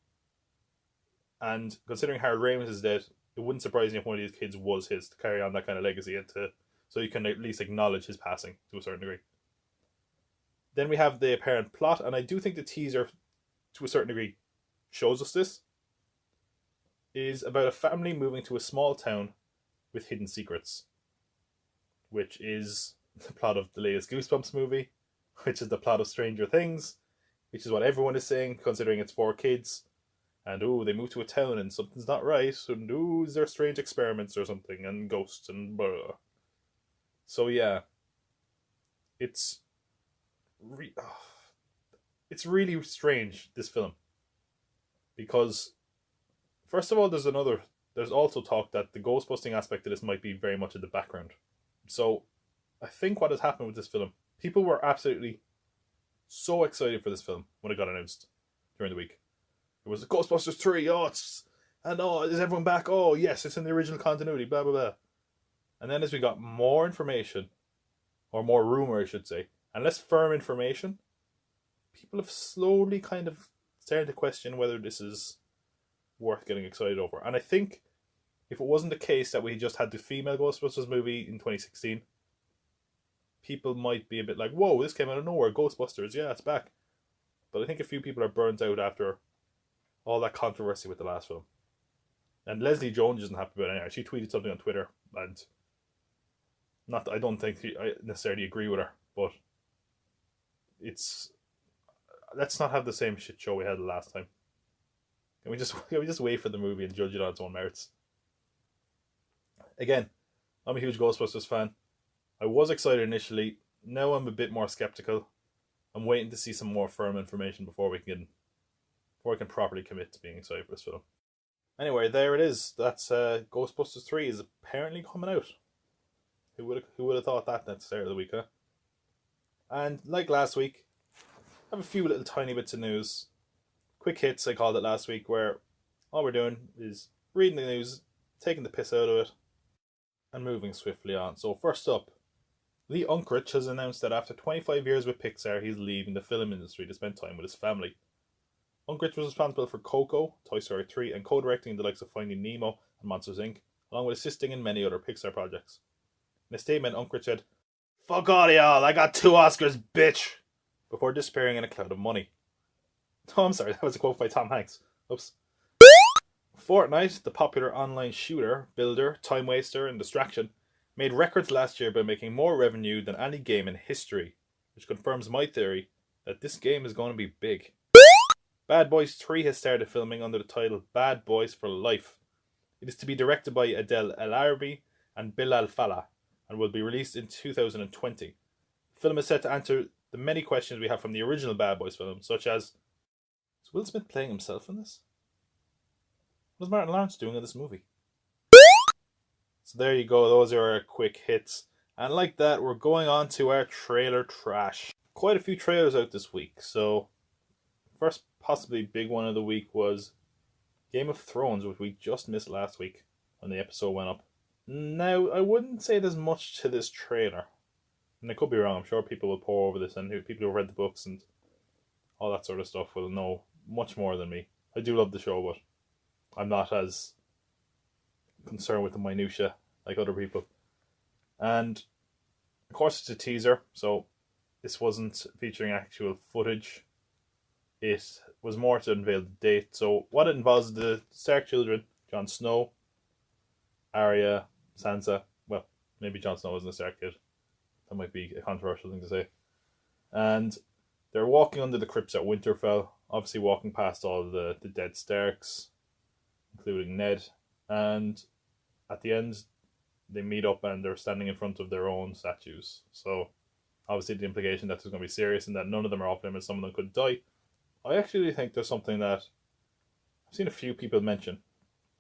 And considering Harold Ramis is dead, it wouldn't surprise me if one of these kids was his, to carry on that kind of legacy, and so you can at least acknowledge his passing to a certain degree. Then we have the apparent plot, and I do think the teaser, to a certain degree, shows us this. Is about a family moving to a small town with hidden secrets, which is the plot of the latest Goosebumps movie, which is the plot of Stranger Things, which is what everyone is saying, considering it's 4 kids. And they move to a town and something's not right, and is there strange experiments or something, and ghosts and blah. So yeah, it's really strange, this film, because first of all, there's also talk that the ghostbusting aspect of this might be very much in the background. So I think what has happened with this film, people were absolutely so excited for this film when it got announced during the week. It was Ghostbusters 3, is everyone back? Oh, yes, it's in the original continuity, blah, blah, blah. And then as we got more information, or more rumor, I should say, and less firm information, people have slowly kind of started to question whether this is worth getting excited over. And I think if it wasn't the case that we just had the female Ghostbusters movie in 2016, people might be a bit like, whoa, this came out of nowhere, Ghostbusters, yeah, it's back. But I think a few people are burnt out after all that controversy with the last film. And Leslie Jones isn't happy about it anyway. She tweeted something on Twitter, and I don't think I necessarily agree with her, but let's not have the same shit show we had the last time. Can we just wait for the movie and judge it on its own merits? Again, I'm a huge Ghostbusters fan. I was excited initially. Now I'm a bit more skeptical. I'm waiting to see some more firm information before I can properly commit to being excited for this film. Anyway, there it is. That's Ghostbusters 3 is apparently coming out. Who would have thought that at the start of the week, huh? And like last week, I have a few little tiny bits of news. Quick hits, I called it last week, where all we're doing is reading the news, taking the piss out of it, and moving swiftly on. So first up, Lee Unkrich has announced that after 25 years with Pixar, he's leaving the film industry to spend time with his family. Unkrich was responsible for Coco, Toy Story 3, and co-directing the likes of Finding Nemo and Monsters Inc., along with assisting in many other Pixar projects. In a statement, Unkrich said, "Fuck all y'all, I got 2 Oscars, bitch!" before disappearing in a cloud of money. Oh, I'm sorry, that was a quote by Tom Hanks. Oops. Fortnite, the popular online shooter, builder, time waster, and distraction, made records last year by making more revenue than any game in history, which confirms my theory that this game is going to be big. Bad Boys 3 has started filming under the title Bad Boys for Life. It is to be directed by Adel El Arabi and Bilal Fallah and will be released in 2020. The film is set to answer the many questions we have from the original Bad Boys film, such as, is Will Smith playing himself in this? What is Martin Lawrence doing in this movie? So there you go, those are our quick hits. And like that, we're going on to our trailer trash. Quite a few trailers out this week. So, first possibly big one of the week was Game of Thrones, which we just missed last week when the episode went up. Now, I wouldn't say there's much to this trailer. And I could be wrong, I'm sure people will pour over this, and people who read the books and all that sort of stuff will know much more than me. I do love the show, but I'm not as concerned with the minutiae like other people. And of course it's a teaser, so this wasn't featuring actual footage. It was more to unveil the date. So what it involves the Stark children, Jon Snow, Arya, Sansa. Well, maybe Jon Snow isn't a Stark kid. That might be a controversial thing to say. And they're walking under the crypts at Winterfell, obviously walking past all of the dead Starks, including Ned. And at the end, they meet up and they're standing in front of their own statues. So obviously the implication that there's going to be serious and that none of them are off limits, some of them could die. I actually think there's something that I've seen a few people mention.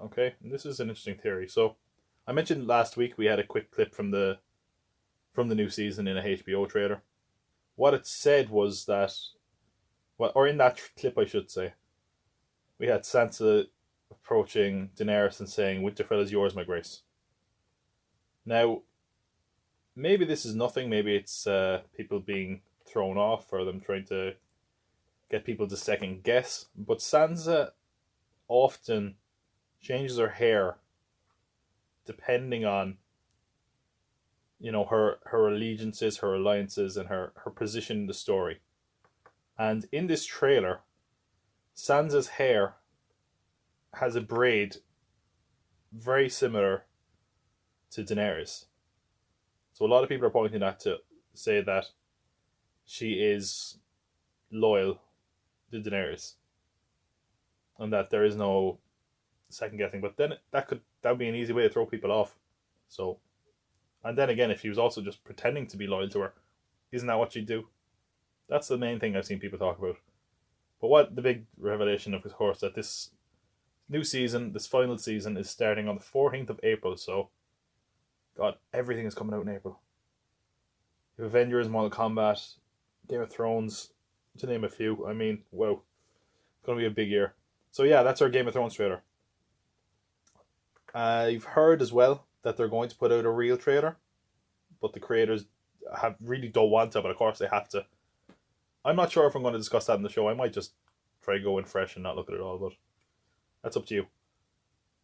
Okay, and this is an interesting theory. So I mentioned last week we had a quick clip from the new season in a HBO trailer. What it said was that, or in that clip I should say, we had Sansa approaching Daenerys and saying, "Winterfell is yours, my grace." Now, maybe this is nothing. Maybe it's people being thrown off or them trying to get people to second guess. But Sansa often changes her hair depending on, her allegiances, her alliances, and her position in the story. And in this trailer, Sansa's hair has a braid very similar to Daenerys. So a lot of people are pointing that to say that she is loyal to Daenerys and that there is no second guessing. But then that would be an easy way to throw people off. So, and then again, if he was also just pretending to be loyal to her, isn't that what she'd do? That's the main thing I've seen people talk about. But what the big revelation, of course, that this new season, this final season, is starting on the 14th of April. So, God, everything is coming out in April. You have Avengers, Mortal Kombat, Game of Thrones, to name a few. I mean, wow. It's going to be a big year. So yeah, that's our Game of Thrones trailer. I've heard as well that they're going to put out a real trailer, but the creators really don't want to, but of course they have to. I'm not sure if I'm going to discuss that in the show. I might just try to go in fresh and not look at it all, but that's up to you.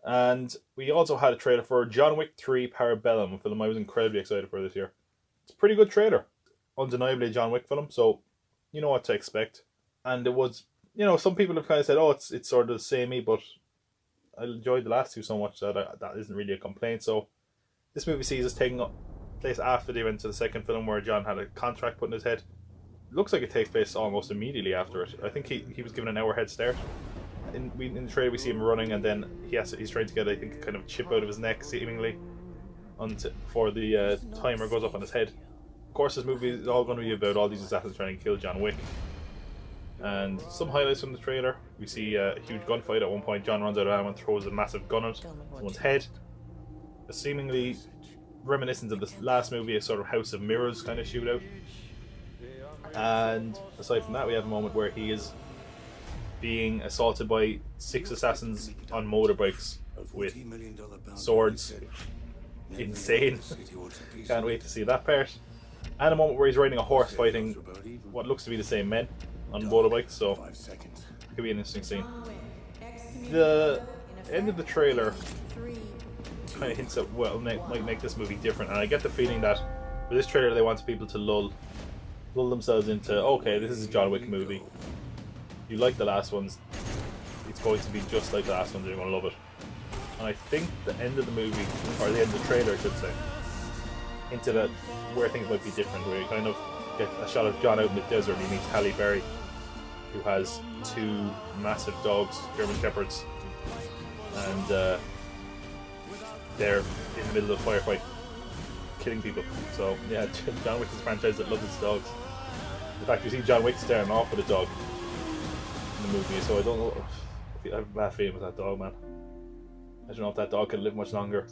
And we also had a trailer for John Wick 3 Parabellum, a film I was incredibly excited for this year. It's a pretty good trailer. Undeniably a John Wick film, so you know what to expect. And it was, some people have kind of said, oh, it's sort of samey, but I enjoyed the last two so much that that isn't really a complaint. So this movie sees us taking place after they went to the second film where John had a contract put in his head. It looks like it takes place almost immediately after it. I think he was given an hour head start. In the trailer we see him running, and then he's trying to get, I think, a kind of chip out of his neck seemingly before the timer goes up on his head. Of course, this movie is all going to be about all these assassins trying to kill John Wick. And some highlights from the trailer: we see a huge gunfight. At one point, John runs out of ammo and throws a massive gun at someone's head. A seemingly reminiscent of the last movie, a sort of House of Mirrors kind of shootout. And aside from that, we have a moment where he is being assaulted by 6 assassins on motorbikes with swords. Insane. Can't wait to see that part. And a moment where he's riding a horse fighting what looks to be the same men on motorbikes, so it could be an interesting scene. The end of the trailer kind of hints at what might make this movie different, and I get the feeling that with this trailer they want people to lull themselves into, okay, this is a John Wick movie. You like the last ones, it's going to be just like the last ones, you're going to love it. and I think the end of the movie, or the end of the trailer, I should say, into that where things might be different, where you kind of get a shot of John out in the desert and he meets Halle Berry, who has two massive dogs, German Shepherds, and they're in the middle of a firefight killing people. So yeah, John Wick is a franchise that loves its dogs. In fact, you see John Wick staring off with a dog in the movie, so I don't know. I have a bad feeling with that dog, man. I don't know if that dog can live much longer.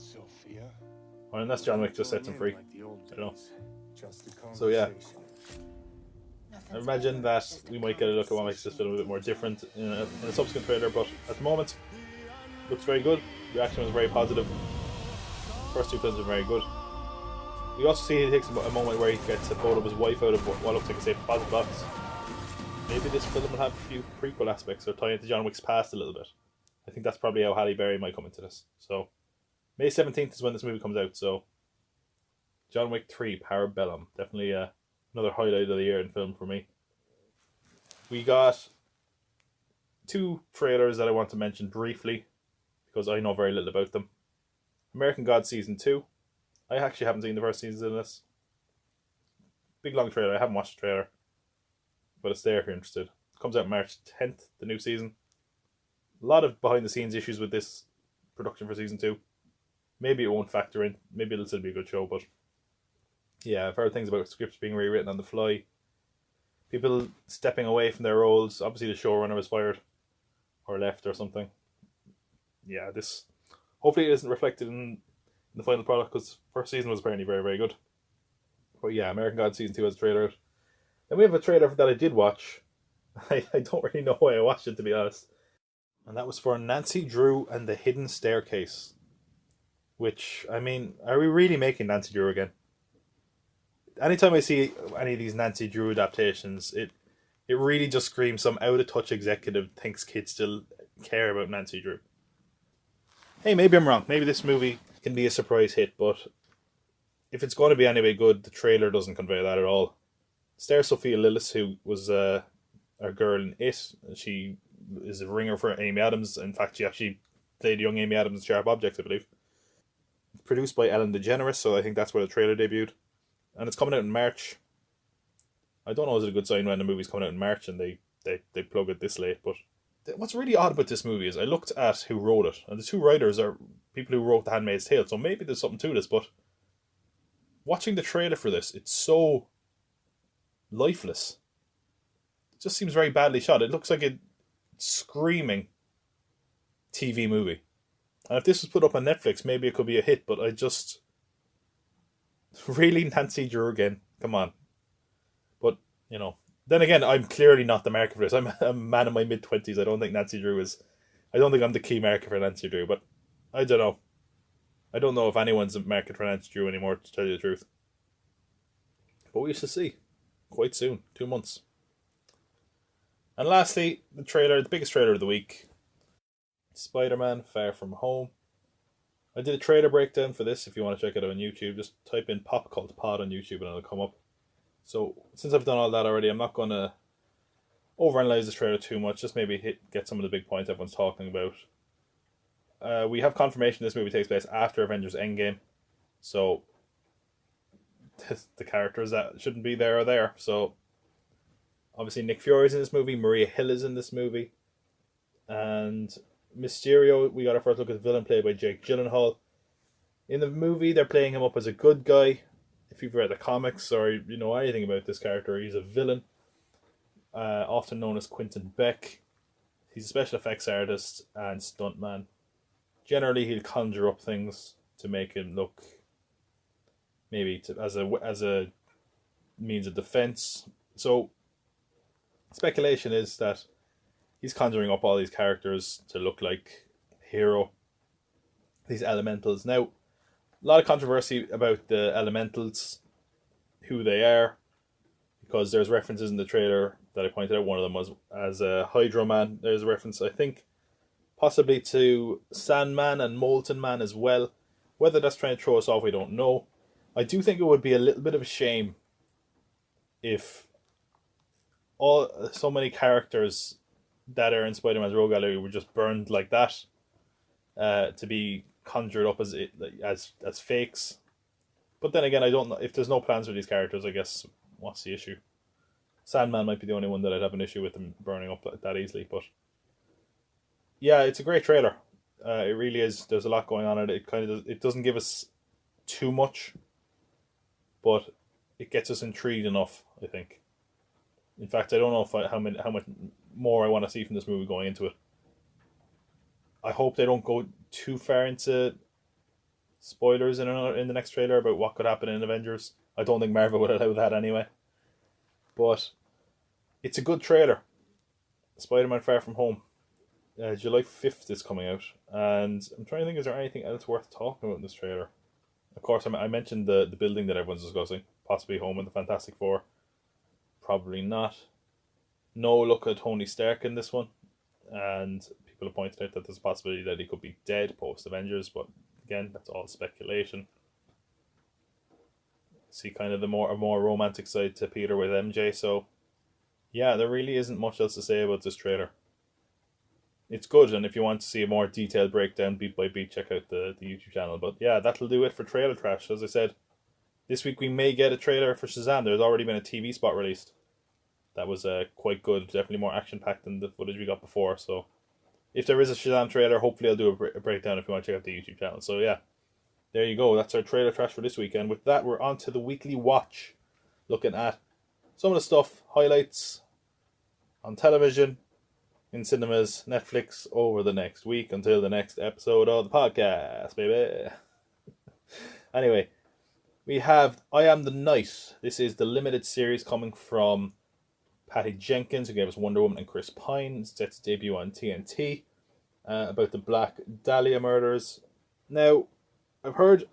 Or unless John Wick just sets him free. I don't know. So yeah, I imagine that we might get a look at what makes this film a bit more different in a subsequent trailer, but at the moment, looks very good. Reaction was very positive. First two films are very good. We also see he takes a moment where he gets a photo of his wife out of what looks like a safe deposit box. Maybe this film will have a few prequel aspects or tie into John Wick's past a little bit. I think that's probably how Halle Berry might come into this. So, May 17th is when this movie comes out, so John Wick 3, Parabellum. Definitely another highlight of the year in film for me. We got two trailers that I want to mention briefly, because I know very little about them. American Gods Season 2. I actually haven't seen the first season of this. Big long trailer. I haven't watched the trailer, but it's there if you're interested. It comes out March 10th, the new season. A lot of behind the scenes issues with this production for season 2. Maybe it won't factor in. Maybe it'll still be a good show, but yeah, I've heard things about scripts being rewritten on the fly. People stepping away from their roles. Obviously the showrunner was fired or left or something. Yeah, this hopefully it isn't reflected in the final product, because first season was apparently very, very good. But yeah, American Gods Season 2 has a trailer out. Then we have a trailer that I did watch. I don't really know why I watched it, to be honest. And that was for Nancy Drew and the Hidden Staircase. Which, I mean, are we really making Nancy Drew again? Anytime I see any of these Nancy Drew adaptations, it really just screams some out-of-touch executive thinks kids still care about Nancy Drew. Hey, maybe I'm wrong. Maybe this movie can be a surprise hit, but if it's going to be anyway good, the trailer doesn't convey that at all. Stars Sophia Lillis, who was our girl in It. She is a ringer for Amy Adams. In fact, she actually played young Amy Adams in Sharp Objects, I believe. It's produced by Ellen DeGeneres, so I think that's where the trailer debuted. And it's coming out in March. I don't know, is it a good sign when the movie's coming out in March and they plug it this late, but what's really odd about this movie is I looked at who wrote it, and the two writers are people who wrote The Handmaid's Tale, so maybe there's something to this, but watching the trailer for this, it's so lifeless. It just seems very badly shot. It looks like a screaming TV movie. And if this was put up on Netflix, maybe it could be a hit, but I just... Really, Nancy Drew again? Come on. But, you know... Then again, I'm clearly not the market for this. I'm a man in my mid-20s. I don't think Nancy Drew is... I don't think I'm the key market for Nancy Drew, but I don't know. I don't know if anyone's a market for Nancy Drew anymore, to tell you the truth. But we shall see. Quite soon. 2 months. And lastly, the trailer, the biggest trailer of the week. Spider-Man Far From Home. I did a trailer breakdown for this if you want to check it out on YouTube. Just type in popcultpod on YouTube and it'll come up. So, since I've done all that already, I'm not going to overanalyze this trailer too much. Just maybe get some of the big points everyone's talking about. We have confirmation this movie takes place after Avengers Endgame. So, the characters that shouldn't be there are there. So, obviously Nick Fury's in this movie. Maria Hill is in this movie. And Mysterio, we got our first look at the villain played by Jake Gyllenhaal. In the movie, they're playing him up as a good guy. If you've read the comics or you know anything about this character, he's a villain. Often known as Quentin Beck. He's a special effects artist and stuntman. Generally, he'll conjure up things to make him look maybe as a means of defense. So, speculation is that he's conjuring up all these characters to look like a hero. These elementals. Now, a lot of controversy about the elementals, who they are, because there's references in the trailer that I pointed out. One of them was as a Hydro Man. There's a reference, I think, possibly to Sandman and Molten Man as well. Whether that's trying to throw us off, we don't know. I do think it would be a little bit of a shame if so many characters that are in Spider-Man's Rogue Gallery were just burned like that. to be conjured up as fakes. But then again, I don't know if there's no plans for these characters. I guess what's the issue? Sandman might be the only one that I'd have an issue with them burning up that easily. But yeah, it's a great trailer. It really is. There's a lot going on in it. It doesn't give us too much, but it gets us intrigued enough, I think. In fact, I don't know how much more I want to see from this movie going into it. I hope they don't go too far into spoilers in the next trailer about what could happen in Avengers. I don't think Marvel would allow that anyway. But it's a good trailer. Spider-Man Far From Home. July 5th is coming out. And I'm trying to think, is there anything else worth talking about in this trailer? Of course, I mentioned the building that everyone's discussing. Possibly home with the Fantastic Four. Probably not. No look at Tony Stark in this one. And people have pointed out that there's a possibility that he could be dead post-Avengers. But again, that's all speculation. See kind of a more romantic side to Peter with MJ. So, yeah, there really isn't much else to say about this trailer. It's good, and if you want to see a more detailed breakdown beat by beat, check out the YouTube channel. But yeah, that'll do it for Trailer Trash. As I said, this week we may get a trailer for Shazam. There's already been a TV spot released. That was quite good. Definitely more action-packed than the footage we got before. So if there is a Shazam trailer, hopefully I'll do a breakdown if you want to check out the YouTube channel. So yeah, there you go. That's our Trailer Trash for this week. And with that, we're on to the weekly watch. Looking at some of the stuff, highlights on television, in cinemas, Netflix over the next week until the next episode of the podcast, baby. Anyway, we have I Am the Night. This is the limited series coming from Patty Jenkins, who gave us Wonder Woman, and Chris Pine. It's set to debut on TNT about the Black Dahlia murders. Now, I've heard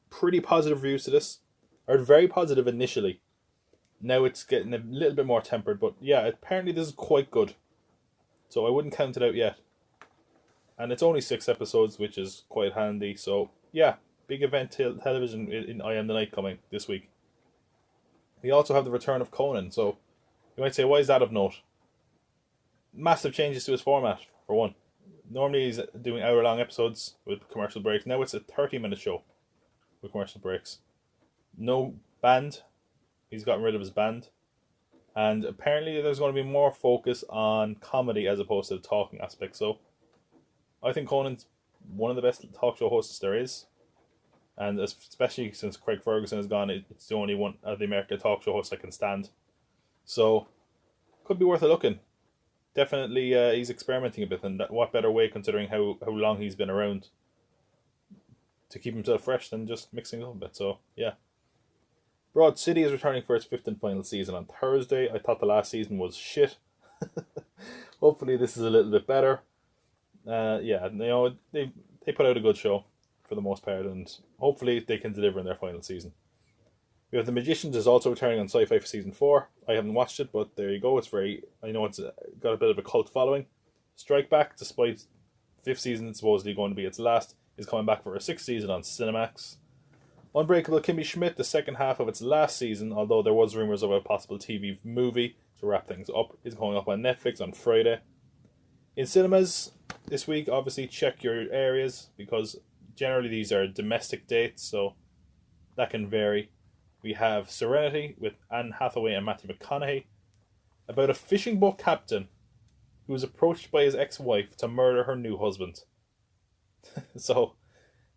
pretty positive reviews to this. I heard very positive initially. Now it's getting a little bit more tempered, but yeah, apparently this is quite good. So I wouldn't count it out yet. And it's only 6 episodes, which is quite handy. So yeah, big event television in I Am the Night coming this week. We also have the return of Conan. So you might say, why is that of note? Massive changes to his format, for one. Normally he's doing hour-long episodes with commercial breaks. Now it's a 30-minute show with commercial breaks. No band. He's gotten rid of his band. And apparently there's going to be more focus on comedy as opposed to the talking aspect. So I think Conan's one of the best talk show hosts there is. And especially since Craig Ferguson has gone, it's the only one of the American talk show hosts I can stand. So could be worth a look in. Definitely he's experimenting a bit. And what better way considering how long he's been around to keep himself fresh than just mixing up a bit. So yeah. Broad City is returning for its 5th and final season on Thursday. I thought the last season was shit. Hopefully this is a little bit better. Yeah, they put out a good show for the most part, and hopefully they can deliver in their final season. We have The Magicians is also returning on Sci-Fi for season 4. I haven't watched it, but there you go. I know it's got a bit of a cult following. Strike Back, despite 5th season supposedly going to be its last, is coming back for a 6th season on Cinemax. Unbreakable Kimmy Schmidt, the second half of its last season, although there was rumours of a possible TV movie to wrap things up, is going up on Netflix on Friday. In cinemas this week, obviously check your areas, because generally these are domestic dates, so that can vary. We have Serenity with Anne Hathaway and Matthew McConaughey, about a fishing boat captain who was approached by his ex-wife to murder her new husband. So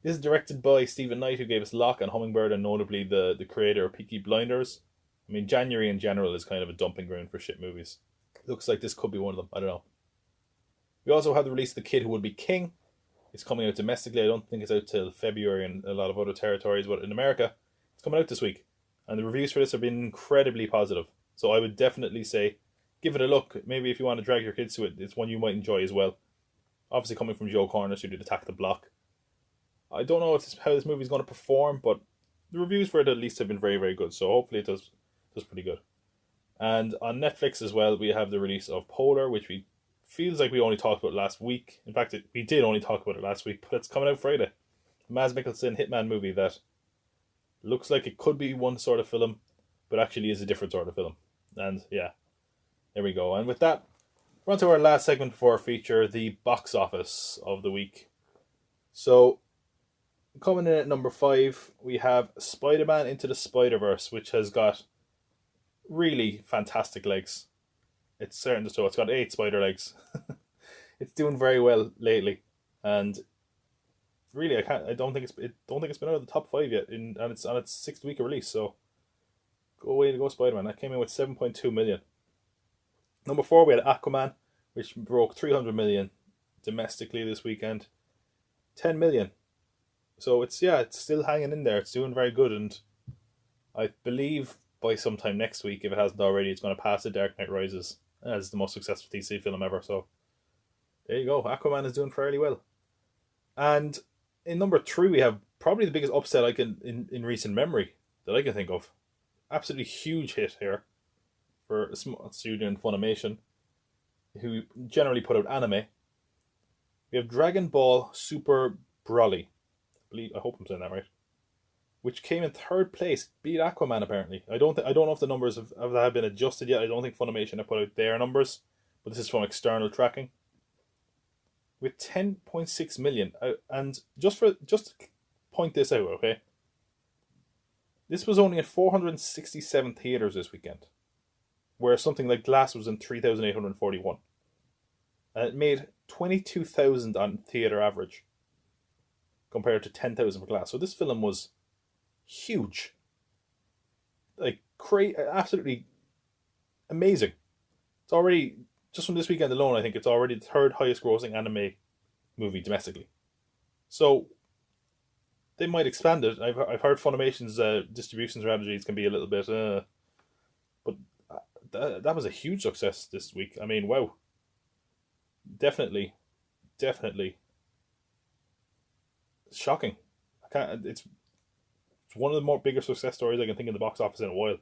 this is directed by Stephen Knight, who gave us Locke and Hummingbird, and notably the creator of Peaky Blinders. I mean, January in general is kind of a dumping ground for shit movies. Looks like this could be one of them. I don't know. We also have the release of The Kid Who Would Be King. It's coming out domestically. I don't think it's out till February in a lot of other territories, but in America, it's coming out this week. And the reviews for this have been incredibly positive. So I would definitely say, give it a look. Maybe if you want to drag your kids to it, it's one you might enjoy as well. Obviously coming from Joe Cornish, who did Attack the Block. I don't know how this movie is going to perform, but the reviews for it at least have been very, very good. So hopefully it does pretty good. And on Netflix as well, we have the release of Polar, which feels like we only talked about last week. In fact, we did only talk about it last week, but it's coming out Friday. The Mads Mikkelsen Hitman movie that looks like it could be one sort of film, but actually is a different sort of film. And yeah, there we go. And with that, we're on to our last segment for our feature, the box office of the week. So, coming in at number 5, we have Spider-Man Into the Spider-Verse, which has got really fantastic legs. It's certain to show. It's got 8 spider legs. It's doing very well lately, and really, I don't think it's been out of the top 5 yet, and it's on its 6th week of release. So, go away to go, Spider-Man. That came in with 7.2 million. Number 4, we had Aquaman, which broke 300 million domestically this weekend. 10 million. So it's still hanging in there. It's doing very good, and I believe by sometime next week, if it hasn't already, it's going to pass The Dark Knight Rises as the most successful DC film ever. So there you go. Aquaman is doing fairly well. And in number 3, we have probably the biggest upset in recent memory that I can think of. Absolutely huge hit here for a small studio in Funimation, who generally put out anime. We have Dragon Ball Super Broly. I hope I'm saying that right. Which came in 3rd place, beat Aquaman apparently. I don't know if the numbers have been adjusted yet. I don't think Funimation have put out their numbers, but this is from external tracking. With 10.6 million, and just to point this out, okay. This was only in 467 theaters this weekend, where something like Glass was in 3,841, and it made 22,000 on theater average, compared to 10,000 for Glass. So this film was huge, like absolutely amazing. It's already, just from this weekend alone, I think it's already the 3rd highest grossing anime movie domestically. So they might expand it. I've heard Funimation's distribution strategies can be a little bit, but that was a huge success this week. I mean, wow, definitely shocking. It's one of the more bigger success stories I can think in the box office in a while.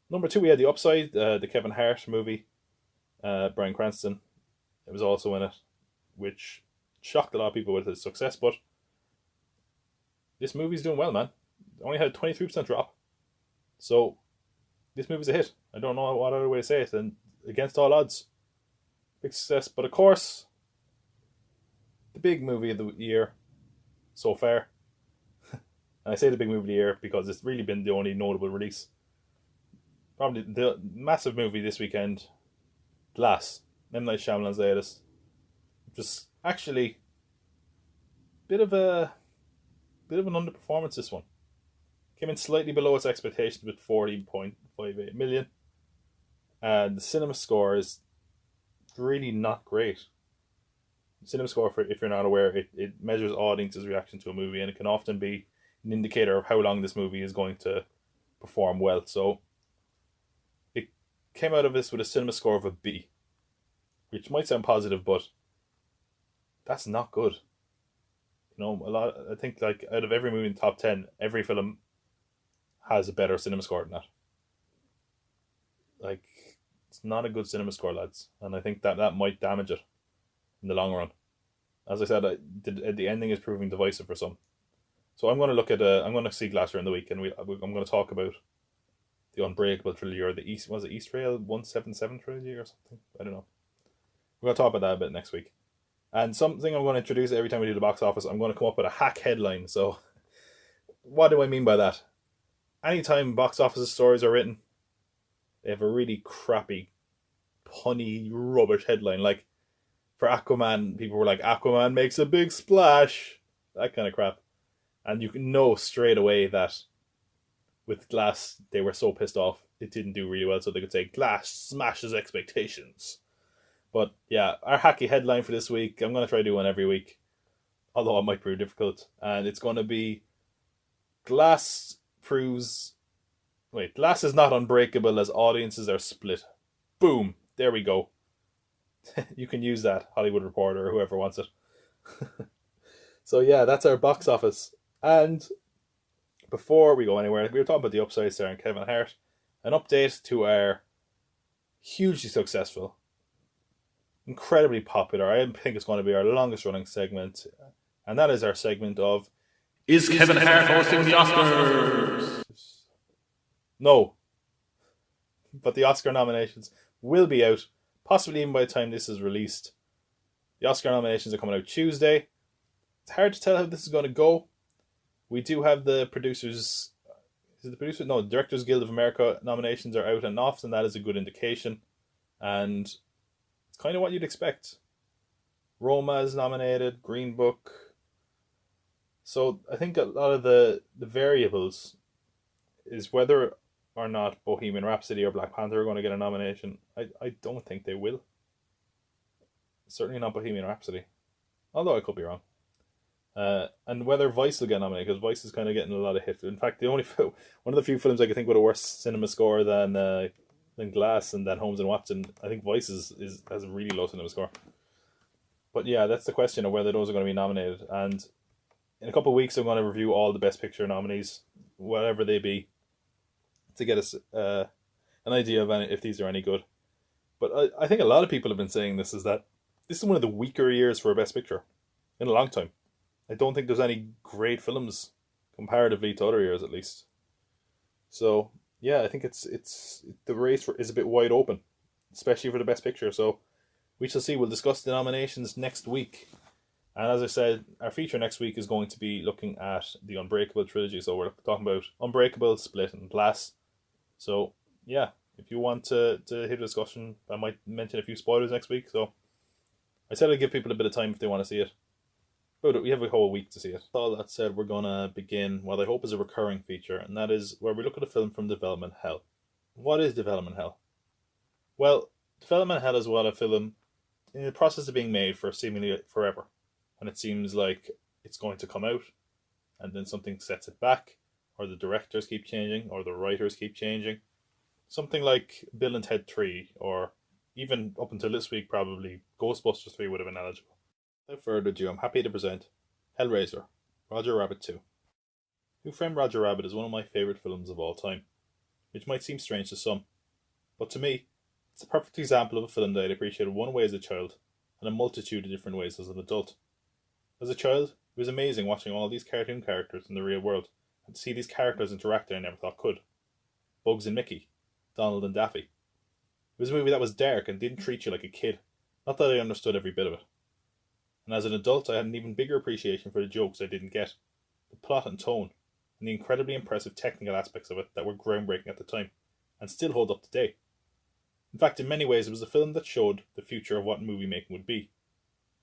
Number 2, we had The Upside, the Kevin Hart movie. Bryan Cranston, it was also in it, which shocked a lot of people with its success. But this movie's doing well, man. It only had a 23% drop, so this movie's a hit. I don't know what other way to say it, and against all odds, big success. But of course, the big movie of the year so far. And I say the big movie of the year because it's really been the only notable release. Probably the massive movie this weekend, Glass, M. Night Shyamalan's latest. Just actually bit of an underperformance, this one. Came in slightly below its expectations with 40.58 million. And the cinema score is really not great. Cinema score, if you're not aware, it measures audience's reaction to a movie, and it can often be an indicator of how long this movie is going to perform well. So it came out of this with a cinema score of a B, which might sound positive, but that's not good. You know, I think like out of every movie in the top 10, every film has a better cinema score than that. Like, it's not a good cinema score, lads, and I think that might damage it in the long run. As I said, the ending is proving divisive for some. So I'm going to look at I'm going to see Glass during the week, and I'm going to talk about the Unbreakable trilogy, or the East Trail 177 trilogy or something. I don't know. We're going to talk about that a bit next week. And something I'm going to introduce every time we do the box office, I'm going to come up with a hack headline. So what do I mean by that? Anytime box office stories are written, they have a really crappy, punny, rubbish headline. Like for Aquaman, people were like, Aquaman makes a big splash. That kind of crap. And you can know straight away that with Glass, they were so pissed off it didn't do really well, so they could say Glass smashes expectations. But yeah, our hacky headline for this week, I'm going to try to do one every week, although it might prove difficult. And it's going to be Glass is not unbreakable as audiences are split. Boom, there we go. You can use that, Hollywood Reporter, or whoever wants it. So yeah, that's our box office. And before we go anywhere, we were talking about The Upside starring Kevin Hart. An update to our hugely successful, incredibly popular, I think it's going to be our longest running segment, and that is our segment of Is Kevin Hart hosting the Oscars? No. But the Oscar nominations will be out, possibly even by the time this is released. The Oscar nominations are coming out Tuesday. It's hard to tell how this is going to go. We do have the producers. Is it the producer? No, the Directors Guild of America nominations are out and off, and that is a good indication. And it's kind of what you'd expect. Roma is nominated, Green Book. So I think a lot of the variables is whether or not Bohemian Rhapsody or Black Panther are going to get a nomination. I don't think they will. Certainly not Bohemian Rhapsody. Although I could be wrong. And whether Vice will get nominated, because Vice is kind of getting a lot of hits. In fact, one of the few films I could think with a worse cinema score than Glass and than Holmes and Watson, I think Vice has a really low cinema score. But yeah, that's the question of whether those are going to be nominated. And in a couple of weeks, I'm going to review all the Best Picture nominees, whatever they be, to get us an idea of if these are any good. But I think a lot of people have been saying this is one of the weaker years for a Best Picture in a long time. I don't think there's any great films comparatively to other years, at least. So yeah, I think it's the race is a bit wide open, especially for the Best Picture. So we shall see. We'll discuss the nominations next week. And as I said, our feature next week is going to be looking at the Unbreakable trilogy. So we're talking about Unbreakable, Split, and Glass. So yeah, if you want to hear the discussion, I might mention a few spoilers next week. So I said I'd give people a bit of time if they want to see it. But we have a whole week to see it. All that said, we're going to begin what I hope is a recurring feature, and that is where we look at a film from development hell. What is development hell? Well, development hell is what a film in the process of being made for seemingly forever. And it seems like it's going to come out, and then something sets it back, or the directors keep changing, or the writers keep changing. Something like Bill and Ted 3, or even up until this week probably, Ghostbusters 3 would have been eligible. Without further ado, I'm happy to present Hellraiser, Roger Rabbit 2. Who Framed Roger Rabbit is one of my favourite films of all time, which might seem strange to some, but to me, it's a perfect example of a film that I'd appreciated one way as a child, and a multitude of different ways as an adult. As a child, it was amazing watching all these cartoon characters in the real world, and to see these characters interact that I never thought could. Bugs and Mickey, Donald and Daffy. It was a movie that was dark and didn't treat you like a kid, not that I understood every bit of it. And as an adult, I had an even bigger appreciation for the jokes I didn't get, the plot and tone, and the incredibly impressive technical aspects of it that were groundbreaking at the time, and still hold up today. In fact, in many ways, it was a film that showed the future of what movie making would be.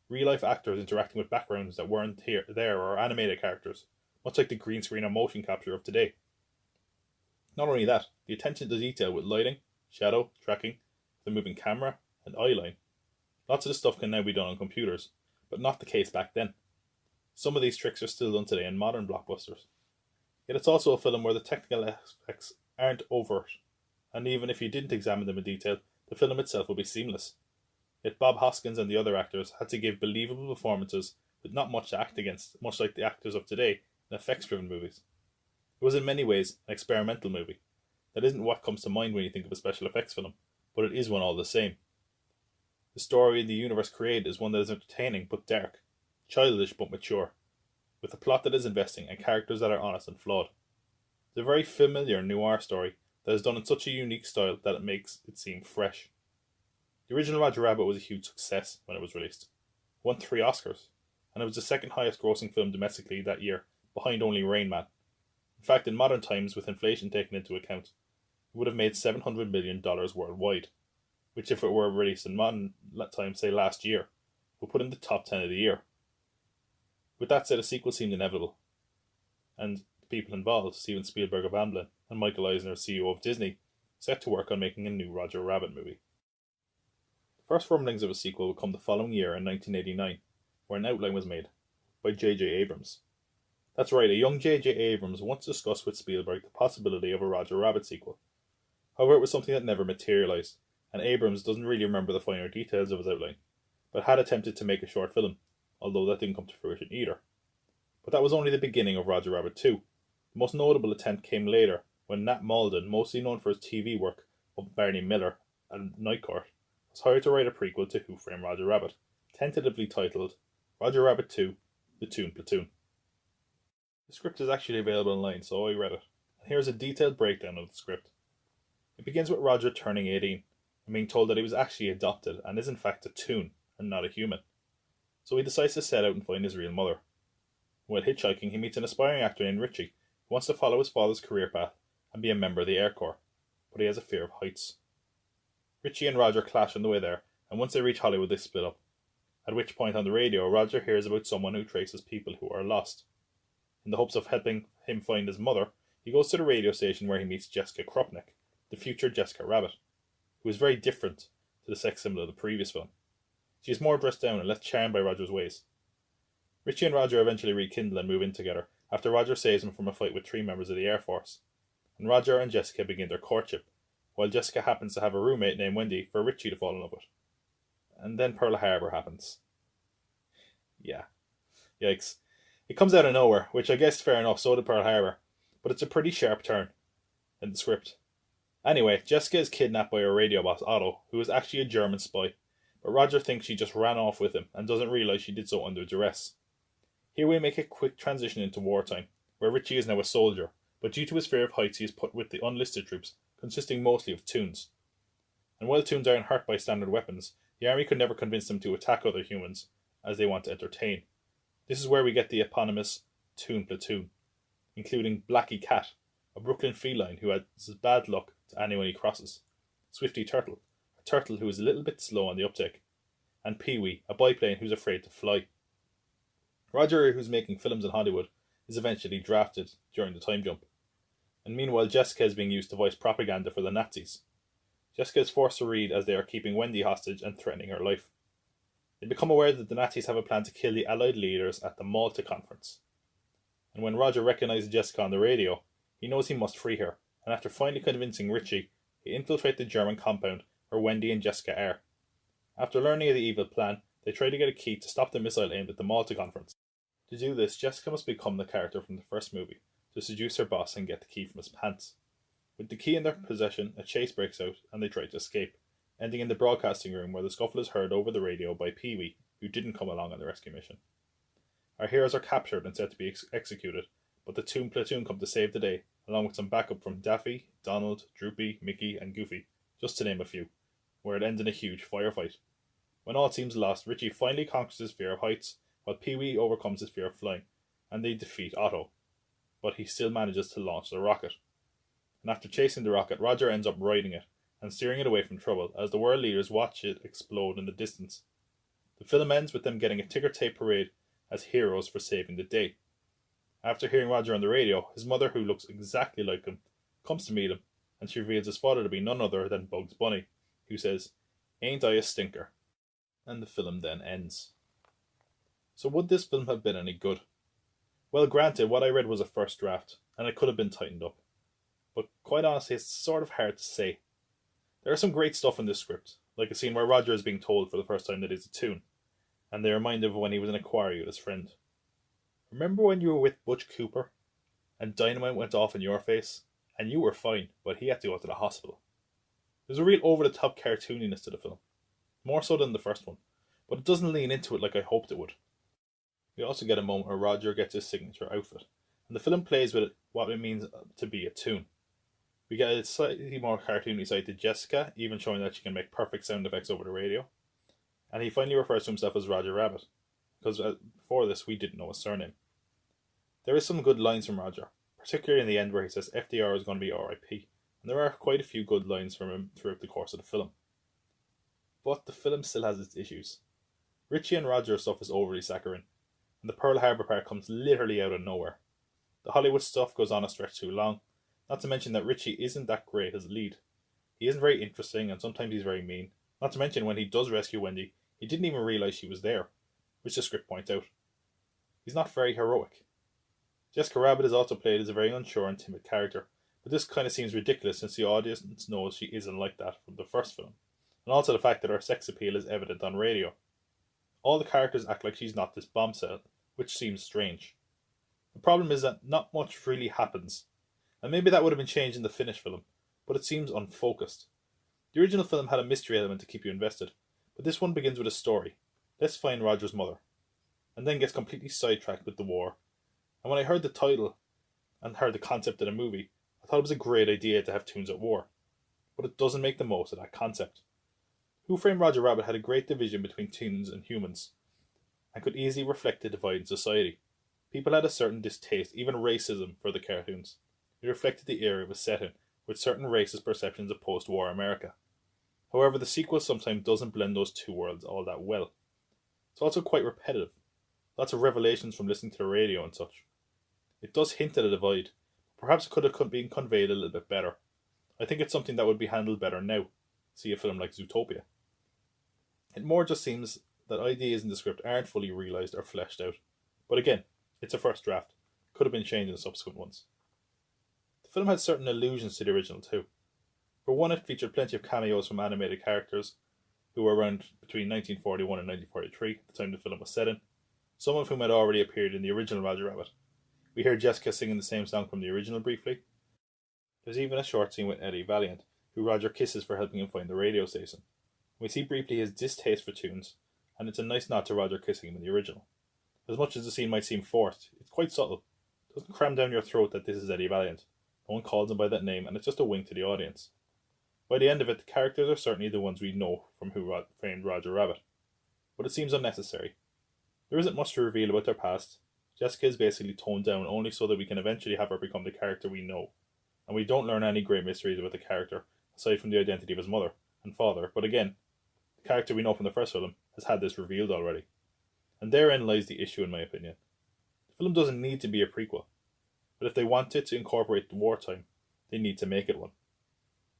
Real-life actors interacting with backgrounds that weren't there, or animated characters, much like the green screen or motion capture of today. Not only that, the attention to detail with lighting, shadow, tracking, the moving camera, and eyeline. Lots of this stuff can now be done on computers, but not the case back then. Some of these tricks are still done today in modern blockbusters. Yet it's also a film where the technical aspects aren't overt, and even if you didn't examine them in detail, the film itself will be seamless. Yet Bob Hoskins and the other actors had to give believable performances with not much to act against, much like the actors of today in effects-driven movies. It was in many ways an experimental movie. That isn't what comes to mind when you think of a special effects film, but it is one all the same. The story the universe created is one that is entertaining but dark, childish but mature, with a plot that is investing and characters that are honest and flawed. It's a very familiar noir story that is done in such a unique style that it makes it seem fresh. The original Roger Rabbit was a huge success when it was released. It won 3 Oscars, and it was the second highest grossing film domestically that year, behind only Rain Man. In fact, in modern times, with inflation taken into account, it would have made $700 million worldwide, which if it were released in modern times, say last year, would put in the top 10 of the year. With that said, a sequel seemed inevitable, and the people involved, Steven Spielberg of Amblin and Michael Eisner, CEO of Disney, set to work on making a new Roger Rabbit movie. The first rumblings of a sequel would come the following year in 1989, where an outline was made by J.J. Abrams. That's right, a young J.J. Abrams once discussed with Spielberg the possibility of a Roger Rabbit sequel. However, it was something that never materialised, and Abrams doesn't really remember the finer details of his outline, but had attempted to make a short film, although that didn't come to fruition either. But that was only the beginning of Roger Rabbit 2. The most notable attempt came later, when Nat Malden, mostly known for his TV work of Barney Miller and Night Court, was hired to write a prequel to Who Framed Roger Rabbit, tentatively titled Roger Rabbit 2, The Toon Platoon. The script is actually available online, so I read it, and here's a detailed breakdown of the script. It begins with Roger turning 18, and being told that he was actually adopted and is in fact a toon, and not a human. So he decides to set out and find his real mother, While hitchhiking, he meets an aspiring actor named Richie, who wants to follow his father's career path and be a member of the Air Corps, but he has a fear of heights. Richie and Roger clash on the way there, and once they reach Hollywood they split up. At which point on the radio, Roger hears about someone who traces people who are lost. In the hopes of helping him find his mother, he goes to the radio station where he meets Jessica Krupnik, the future Jessica Rabbit, who is very different to the sex symbol of the previous film. She is more dressed down and less charmed by Roger's ways. Richie and Roger eventually rekindle and move in together after Roger saves him from a fight with 3 members of the Air Force. And Roger and Jessica begin their courtship, while Jessica happens to have a roommate named Wendy for Richie to fall in love with. And then Pearl Harbor happens. Yeah. Yikes. It comes out of nowhere, which I guess is fair enough, so did Pearl Harbor, but it's a pretty sharp turn in the script. Anyway, Jessica is kidnapped by her radio boss Otto, who is actually a German spy, but Roger thinks she just ran off with him and doesn't realise she did so under duress. Here we make a quick transition into wartime, where Richie is now a soldier, but due to his fear of heights he is put with the unlisted troops, consisting mostly of Toons. And while Toons aren't hurt by standard weapons, the army could never convince them to attack other humans, as they want to entertain. This is where we get the eponymous Toon platoon, including Blackie Cat, a Brooklyn feline who has bad luck to anyone he crosses, Swifty Turtle, a turtle who is a little bit slow on the uptake, and Pee-wee, a biplane who's afraid to fly. Roger, who's making films in Hollywood, is eventually drafted during the time jump, and meanwhile Jessica is being used to voice propaganda for the Nazis. Jessica is forced to read as they are keeping Wendy hostage and threatening her life. They become aware that the Nazis have a plan to kill the Allied leaders at the Malta conference. And when Roger recognises Jessica on the radio, he knows he must free her, and after finally convincing Richie, he infiltrates the German compound where Wendy and Jessica are. After learning of the evil plan, they try to get a key to stop the missile aimed at the Malta conference. To do this, Jessica must become the character from the first movie, to seduce her boss and get the key from his pants. With the key in their possession, a chase breaks out and they try to escape, ending in the broadcasting room where the scuffle is heard over the radio by Pee-wee, who didn't come along on the rescue mission. Our heroes are captured and set to be executed, but the Toon platoon come to save the day, along with some backup from Daffy, Donald, Droopy, Mickey and Goofy, just to name a few, where it ends in a huge firefight. When all seems lost, Richie finally conquers his fear of heights, while Pee-wee overcomes his fear of flying, and they defeat Otto, but he still manages to launch the rocket. And after chasing the rocket, Roger ends up riding it, and steering it away from trouble as the world leaders watch it explode in the distance. The film ends with them getting a ticker tape parade as heroes for saving the day. After hearing Roger on the radio, his mother, who looks exactly like him, comes to meet him, and she reveals his father to be none other than Bugs Bunny, who says, "Ain't I a stinker?" And the film then ends. So would this film have been any good? Well, granted, what I read was a first draft, and it could have been tightened up. But quite honestly, it's sort of hard to say. There are some great stuff in this script, like a scene where Roger is being told for the first time that he's a Toon, and they remind him of when he was in a quarry with his friend. Remember when you were with Butch Cooper, and dynamite went off in your face, and you were fine, but he had to go to the hospital? There's a real over-the-top cartooniness to the film, more so than the first one, but it doesn't lean into it like I hoped it would. We also get a moment where Roger gets his signature outfit, and the film plays with what it means to be a Toon. We get a slightly more cartoony side to Jessica, even showing that she can make perfect sound effects over the radio. And he finally refers to himself as Roger Rabbit, because before this we didn't know his surname. There is some good lines from Roger, particularly in the end where he says FDR is going to be RIP, and there are quite a few good lines from him throughout the course of the film. But the film still has its issues. Richie and Roger stuff is overly saccharine, and the Pearl Harbor part comes literally out of nowhere. The Hollywood stuff goes on a stretch too long, not to mention that Richie isn't that great as a lead. He isn't very interesting, and sometimes he's very mean. Not to mention when he does rescue Wendy, he didn't even realise she was there, which the script points out. He's not very heroic. Jessica Rabbit is also played as a very unsure and timid character, but this kind of seems ridiculous since the audience knows she isn't like that from the first film, and also the fact that her sex appeal is evident on radio. All the characters act like she's not this bombshell, which seems strange. The problem is that not much really happens, and maybe that would have been changed in the finished film, but it seems unfocused. The original film had a mystery element to keep you invested, but this one begins with a story. Let's find Roger's mother, and then gets completely sidetracked with the war. And when I heard the title and heard the concept of the movie, I thought it was a great idea to have Toons at war, but it doesn't make the most of that concept. Who Framed Roger Rabbit had a great division between Toons and humans, and could easily reflect the divide in society. People had a certain distaste, even racism, for the cartoons. It reflected the era it was set in, with certain racist perceptions of post-war America. However, the sequel sometimes doesn't blend those two worlds all that well. It's also quite repetitive. Lots of revelations from listening to the radio and such. It does hint at a divide. Perhaps it could have been conveyed a little bit better. I think it's something that would be handled better now. See a film like Zootopia. It more just seems that ideas in the script aren't fully realised or fleshed out. But again, it's a first draft. Could have been changed in subsequent ones. The film had certain allusions to the original too. For one, it featured plenty of cameos from animated characters who were around between 1941 and 1943, at the time the film was set in, some of whom had already appeared in the original Roger Rabbit. We hear Jessica singing the same song from the original briefly. There's even a short scene with Eddie Valiant, who Roger kisses for helping him find the radio station. We see briefly his distaste for tunes, and it's a nice nod to Roger kissing him in the original. As much as the scene might seem forced, it's quite subtle. It doesn't cram down your throat that this is Eddie Valiant. No one calls him by that name, and it's just a wink to the audience. By the end of it, the characters are certainly the ones we know from who framed Roger Rabbit. But it seems unnecessary. There isn't much to reveal about their past. Jessica is basically toned down only so that we can eventually have her become the character we know. And we don't learn any great mysteries about the character, aside from the identity of his mother and father. But again, the character we know from the first film has had this revealed already. And therein lies the issue in my opinion. The film doesn't need to be a prequel. But if they wanted to incorporate the wartime, they need to make it one.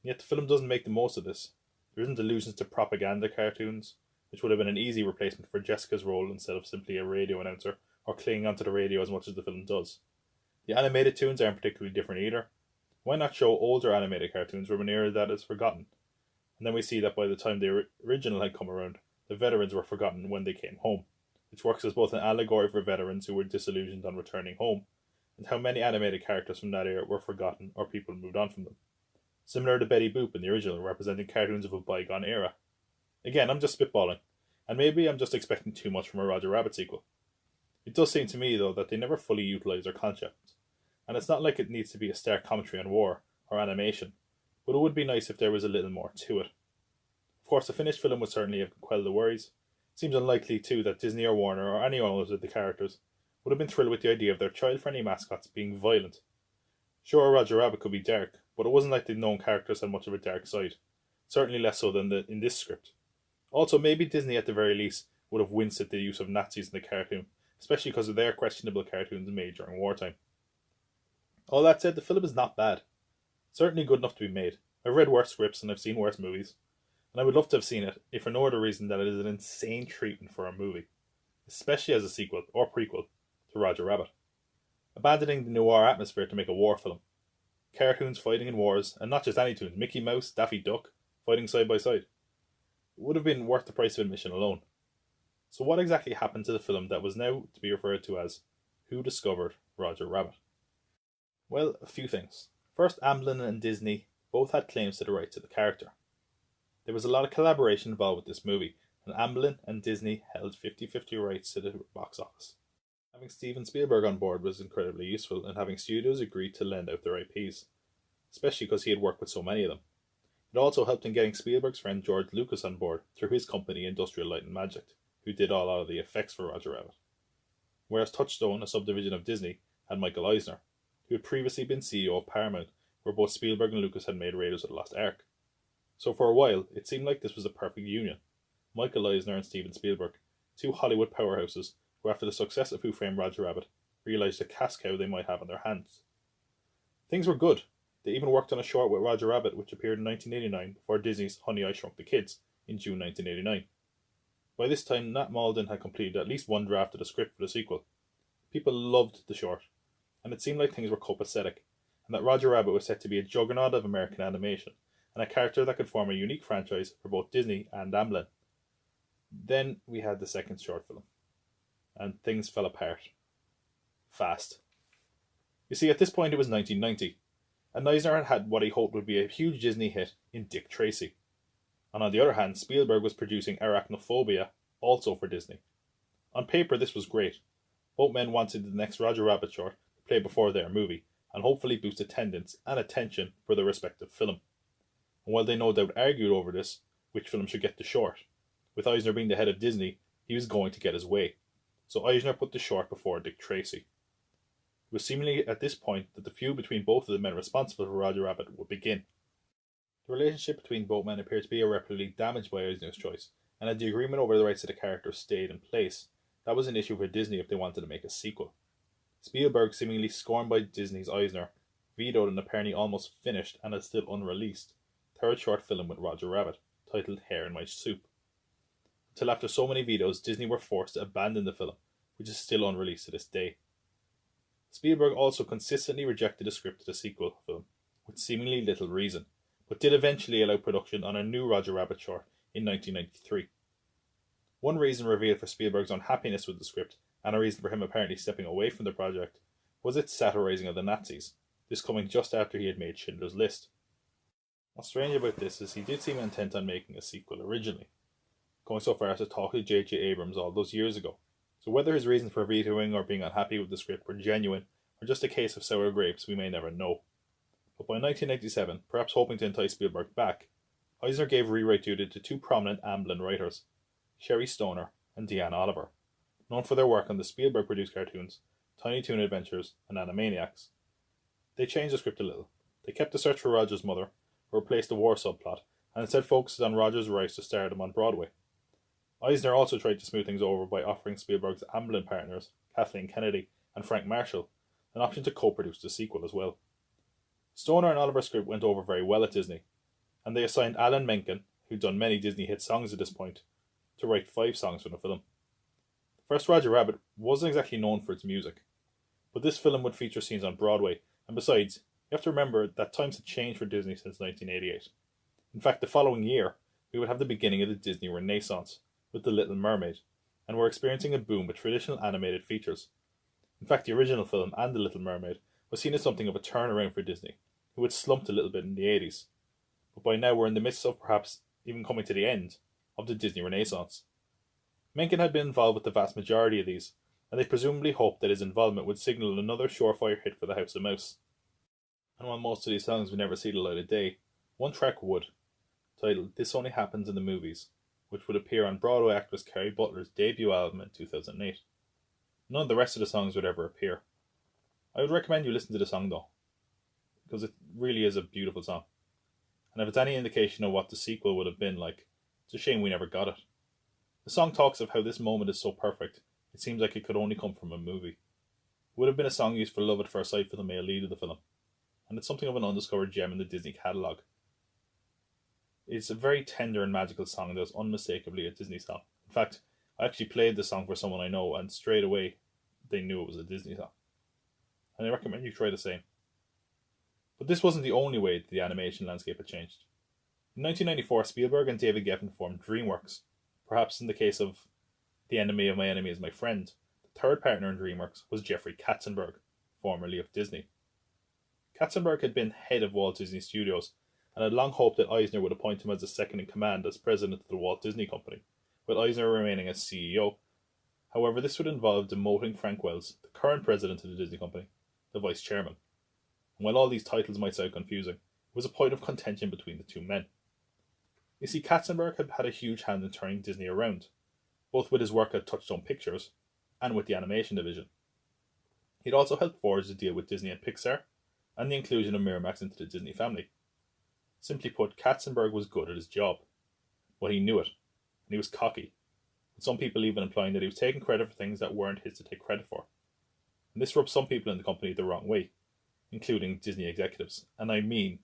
Yet the film doesn't make the most of this. There isn't allusions to propaganda cartoons, which would have been an easy replacement for Jessica's role instead of simply a radio announcer or clinging onto the radio as much as the film does. The animated tunes aren't particularly different either. Why not show older animated cartoons from an era that is forgotten? And then we see that by the time the original had come around, the veterans were forgotten when they came home, which works as both an allegory for veterans who were disillusioned on returning home, and how many animated characters from that era were forgotten or people moved on from them. Similar to Betty Boop in the original, representing cartoons of a bygone era. Again, I'm just spitballing, and maybe I'm just expecting too much from a Roger Rabbit sequel. It does seem to me, though, that they never fully utilise their concept, and it's not like it needs to be a stark commentary on war or animation, but it would be nice if there was a little more to it. Of course, a finished film would certainly have quelled the worries. It seems unlikely, too, that Disney or Warner or any owners of the characters would have been thrilled with the idea of their child-friendly mascots being violent. Sure, Roger Rabbit could be dark, but it wasn't like the known characters had much of a dark side. Certainly less so than in this script. Also, maybe Disney at the very least would have winced at the use of Nazis in the cartoon, especially because of their questionable cartoons made during wartime. All that said, the film is not bad. Certainly good enough to be made. I've read worse scripts and I've seen worse movies, and I would love to have seen it, if for no other reason that it is an insane treatment for a movie, especially as a sequel or prequel to Roger Rabbit. Abandoning the noir atmosphere to make a war film. Cartoons fighting in wars, and not just any tunes, Mickey Mouse, Daffy Duck, fighting side by side. It would have been worth the price of admission alone. So what exactly happened to the film that was now to be referred to as Who Discovered Roger Rabbit? Well, a few things. First, Amblin and Disney both had claims to the rights of the character. There was a lot of collaboration involved with this movie, and Amblin and Disney held 50-50 rights to the box office. Having Steven Spielberg on board was incredibly useful, and having studios agree to lend out their IPs, especially because he had worked with so many of them. It also helped in getting Spielberg's friend George Lucas on board through his company Industrial Light and Magic, who did a lot of the effects for Roger Rabbit. Whereas Touchstone, a subdivision of Disney, had Michael Eisner, who had previously been CEO of Paramount, where both Spielberg and Lucas had made Raiders of the Lost Ark. So for a while, it seemed like this was a perfect union. Michael Eisner and Steven Spielberg, two Hollywood powerhouses, who after the success of Who Framed Roger Rabbit, realised a cash cow they might have on their hands. Things were good. They even worked on a short with Roger Rabbit which appeared in 1989 before Disney's Honey, I Shrunk the Kids in June 1989. By this time, Nat Malden had completed at least one draft of the script for the sequel. People loved the short, and it seemed like things were copacetic, and that Roger Rabbit was set to be a juggernaut of American animation, and a character that could form a unique franchise for both Disney and Amblin. Then we had the second short film, and things fell apart. Fast. You see, at this point it was 1990, and Eisner had had what he hoped would be a huge Disney hit in Dick Tracy. And on the other hand, Spielberg was producing Arachnophobia, also for Disney. On paper this was great. Both men wanted the next Roger Rabbit short to play before their movie, and hopefully boost attendance and attention for their respective film. And while they no doubt argued over this, which film should get the short, with Eisner being the head of Disney, he was going to get his way. So Eisner put the short before Dick Tracy, It was seemingly at this point that the feud between both of the men responsible for Roger Rabbit would begin. The relationship between both men appeared to be irreparably damaged by Eisner's choice, and had the agreement over the rights to the character stayed in place, that was an issue for Disney if they wanted to make a sequel. Spielberg, seemingly scorned by Disney's Eisner, vetoed an apparently almost finished and is still unreleased third short film with Roger Rabbit, titled Hair in My Soup. Until after so many vetoes, Disney were forced to abandon the film, which is still unreleased to this day. Spielberg also consistently rejected the script of the sequel film, with seemingly little reason, but did eventually allow production on a new Roger Rabbit short in 1993. One reason revealed for Spielberg's unhappiness with the script, and a reason for him apparently stepping away from the project, was its satirizing of the Nazis, this coming just after he had made Schindler's List. What's strange about this is he did seem intent on making a sequel originally, going so far as to talk to J.J. Abrams all those years ago, so whether his reasons for vetoing or being unhappy with the script were genuine or just a case of sour grapes we may never know. But by 1997, perhaps hoping to entice Spielberg back, Eisner gave rewrite duty to two prominent Amblin writers, Sherry Stoner and Deanne Oliver, known for their work on the Spielberg-produced cartoons Tiny Toon Adventures and Animaniacs. They changed the script a little. They kept the search for Roger's mother, replaced the war subplot, and instead focused on Roger's rise to stardom on Broadway. Eisner also tried to smooth things over by offering Spielberg's Amblin partners, Kathleen Kennedy and Frank Marshall, an option to co-produce the sequel as well. Stoner and Oliver's script went over very well at Disney, and they assigned Alan Menken, who'd done many Disney hit songs at this point, to write 5 songs for the film. The first Roger Rabbit wasn't exactly known for its music, but this film would feature scenes on Broadway, and besides, you have to remember that times had changed for Disney since 1988. In fact, the following year, we would have the beginning of the Disney Renaissance, with The Little Mermaid, and we're experiencing a boom with traditional animated features. In fact, the original film and The Little Mermaid was seen as something of a turnaround for Disney, who had slumped a little bit in the 80s. But by now we're in the midst of perhaps even coming to the end of the Disney Renaissance. Menken had been involved with the vast majority of these, and they presumably hoped that his involvement would signal another surefire hit for the House of Mouse. And while most of these songs would never see the light of day, one track would, titled This Only Happens in the Movies, which would appear on Broadway actress Carrie Butler's debut album in 2008. None of the rest of the songs would ever appear. I would recommend you listen to the song though, because it really is a beautiful song. And if it's any indication of what the sequel would have been like, it's a shame we never got it. The song talks of how this moment is so perfect, it seems like it could only come from a movie. It would have been a song used for Love at First Sight for the male lead of the film, and it's something of an undiscovered gem in the Disney catalogue. It's a very tender and magical song that is unmistakably a Disney song. In fact, I actually played the song for someone I know, and straight away they knew it was a Disney song. And I recommend you try the same. But this wasn't the only way that the animation landscape had changed. In 1994, Spielberg and David Geffen formed DreamWorks. Perhaps in the case of The Enemy of My Enemy is My Friend, the third partner in DreamWorks was Jeffrey Katzenberg, formerly of Disney. Katzenberg had been head of Walt Disney Studios, and had long hoped that Eisner would appoint him as the second-in-command as president of the Walt Disney Company, with Eisner remaining as CEO. However, this would involve demoting Frank Wells, the current president of the Disney Company, the vice chairman. And while all these titles might sound confusing, it was a point of contention between the two men. You see, Katzenberg had had a huge hand in turning Disney around, both with his work at Touchstone Pictures and with the animation division. He'd also helped forge the deal with Disney and Pixar, and the inclusion of Miramax into the Disney family. Simply put, Katzenberg was good at his job. Well, he knew it, and he was cocky, with some people even implying that he was taking credit for things that weren't his to take credit for. And this rubbed some people in the company the wrong way, including Disney executives, and I mean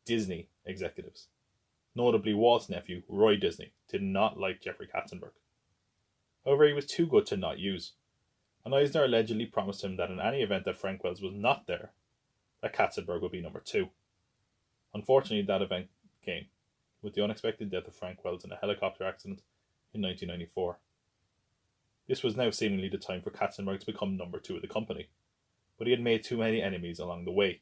Disney executives. Notably, Walt's nephew, Roy Disney, did not like Jeffrey Katzenberg. However, he was too good to not use, and Eisner allegedly promised him that in any event that Frank Wells was not there, that Katzenberg would be number 2. Unfortunately, that event came, with the unexpected death of Frank Wells in a helicopter accident in 1994. This was now seemingly the time for Katzenberg to become number 2 of the company, but he had made too many enemies along the way.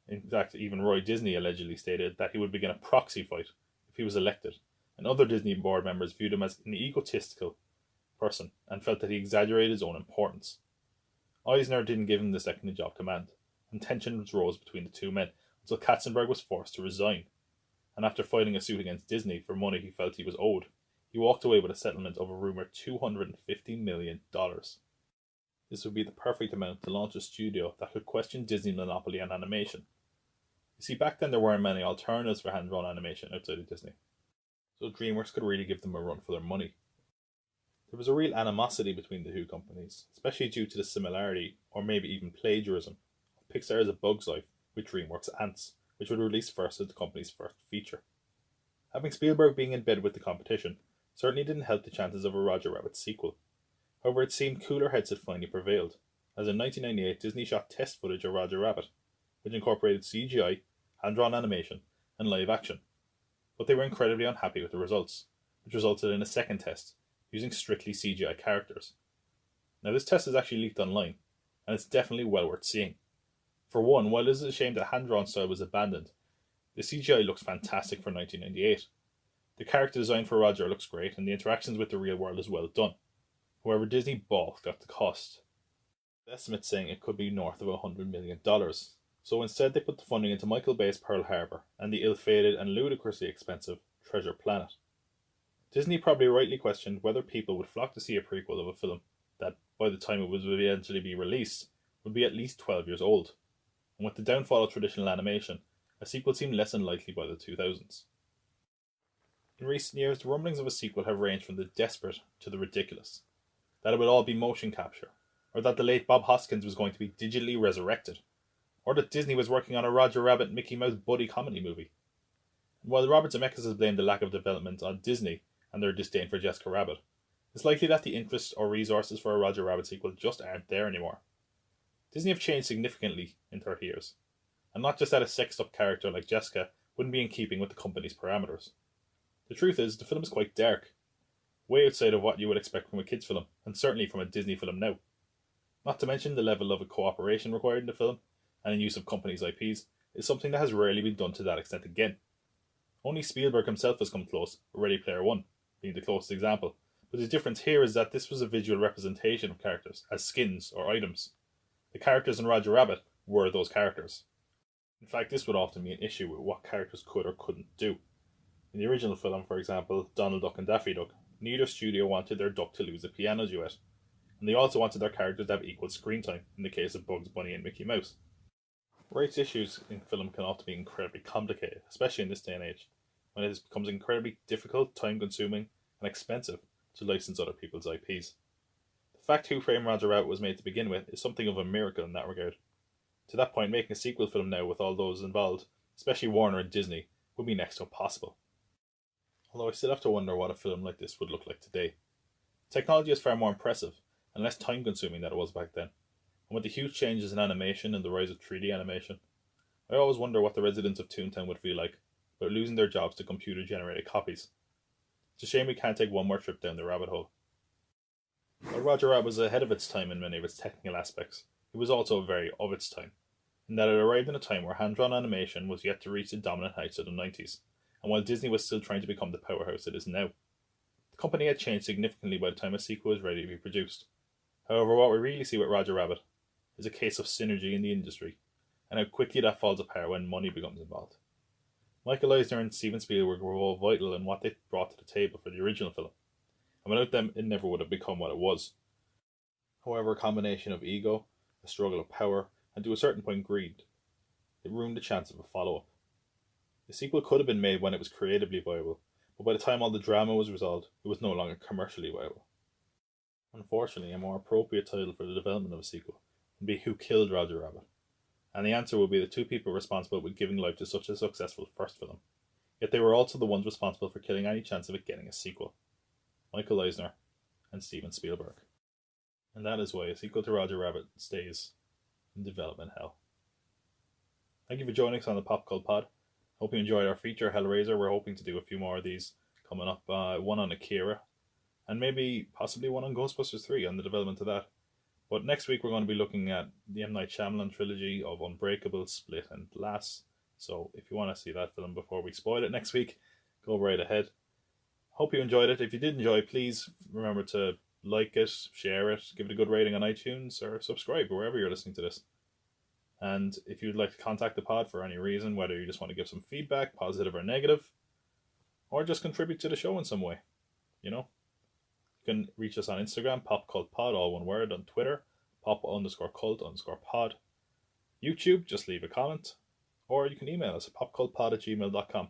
In fact, even Roy Disney allegedly stated that he would begin a proxy fight if he was elected, and other Disney board members viewed him as an egotistical person and felt that he exaggerated his own importance. Eisner didn't give him the second-in-job command, and tensions rose between the two men until Katzenberg was forced to resign, and after filing a suit against Disney for money he felt he was owed, he walked away with a settlement of a rumoured $250 million. This would be the perfect amount to launch a studio that could question Disney's monopoly on animation. You see, back then there weren't many alternatives for hand-drawn animation outside of Disney, so DreamWorks could really give them a run for their money. There was a real animosity between the two companies, especially due to the similarity, or maybe even plagiarism, of Pixar's A Bug's Life with DreamWorks' Ants, which would release first as the company's first feature. Having Spielberg being in bed with the competition certainly didn't help the chances of a Roger Rabbit sequel. However, it seemed cooler heads had finally prevailed, as in 1998 Disney shot test footage of Roger Rabbit, which incorporated CGI, hand-drawn animation, and live action. But they were incredibly unhappy with the results, which resulted in a second test, using strictly CGI characters. Now this test is actually leaked online, and it's definitely well worth seeing. For one, while it is a shame that hand-drawn style was abandoned, the CGI looks fantastic for 1998. The character design for Roger looks great, and the interactions with the real world is well done. However, Disney balked at the cost, with estimates saying it could be north of $100 million. So instead they put the funding into Michael Bay's Pearl Harbor and the ill-fated and ludicrously expensive Treasure Planet. Disney probably rightly questioned whether people would flock to see a prequel of a film that, by the time it would eventually be released, would be at least 12 years old. And with the downfall of traditional animation, a sequel seemed less unlikely by the 2000s. In recent years, the rumblings of a sequel have ranged from the desperate to the ridiculous. That it would all be motion capture, or that the late Bob Hoskins was going to be digitally resurrected, or that Disney was working on a Roger Rabbit Mickey Mouse buddy comedy movie. And while Robert Zemeckis has blamed the lack of development on Disney and their disdain for Jessica Rabbit, it's likely that the interest or resources for a Roger Rabbit sequel just aren't there anymore. Disney have changed significantly in 30 years, and not just that a sexed-up character like Jessica wouldn't be in keeping with the company's parameters. The truth is, the film is quite dark, way outside of what you would expect from a kids' film, and certainly from a Disney film now. Not to mention the level of cooperation required in the film, and in use of companies' IPs, is something that has rarely been done to that extent again. Only Spielberg himself has come close, Ready Player One being the closest example, but the difference here is that this was a visual representation of characters as skins or items. The characters in Roger Rabbit were those characters. In fact, this would often be an issue with what characters could or couldn't do. In the original film, for example, Donald Duck and Daffy Duck, neither studio wanted their duck to lose a piano duet, and they also wanted their characters to have equal screen time in the case of Bugs Bunny and Mickey Mouse. Rights issues in film can often be incredibly complicated, especially in this day and age, when it becomes incredibly difficult, time-consuming, and expensive to license other people's IPs. The fact Who Framed Roger Rabbit was made to begin with is something of a miracle in that regard. To that point, making a sequel film now with all those involved, especially Warner and Disney, would be next to impossible. Although I still have to wonder what a film like this would look like today. Technology is far more impressive and less time-consuming than it was back then, and with the huge changes in animation and the rise of 3D animation, I always wonder what the residents of Toontown would feel like about losing their jobs to computer-generated copies. It's a shame we can't take one more trip down the rabbit hole. While Roger Rabbit was ahead of its time in many of its technical aspects, it was also very of its time, in that it arrived in a time where hand-drawn animation was yet to reach the dominant heights of the 90s, and while Disney was still trying to become the powerhouse it is now. The company had changed significantly by the time a sequel was ready to be produced. However, what we really see with Roger Rabbit is a case of synergy in the industry, and how quickly that falls apart when money becomes involved. Michael Eisner and Steven Spielberg were all vital in what they brought to the table for the original film, and without them it never would have become what it was. However, a combination of ego, a struggle of power, and to a certain point greed, it ruined the chance of a follow-up. The sequel could have been made when it was creatively viable, but by the time all the drama was resolved, it was no longer commercially viable. Unfortunately, a more appropriate title for the development of a sequel would be Who Killed Roger Rabbit? And the answer would be the two people responsible for giving life to such a successful first film. Yet they were also the ones responsible for killing any chance of it getting a sequel. Michael Eisner and Steven Spielberg. And that is why a sequel to Roger Rabbit stays in development hell. Thank you for joining us on the popcultpod. Hope you enjoyed our feature Hellraiser. We're hoping to do a few more of these coming up. One on Akira, and maybe possibly one on Ghostbusters 3 and the development of that. But next week we're going to be looking at the M. Night Shyamalan trilogy of Unbreakable, Split and Glass. So if you want to see that film before we spoil it next week, go right ahead. Hope you enjoyed it. If you did enjoy, please remember to like it, share it, give it a good rating on iTunes, or subscribe wherever you're listening to this. And if you'd like to contact the pod for any reason, whether you just want to give some feedback, positive or negative, or just contribute to the show in some way, you can reach us on Instagram, popcultpod, all one word, on Twitter, pop_cult_pod. YouTube, just leave a comment. Or you can email us at popcultpod@gmail.com.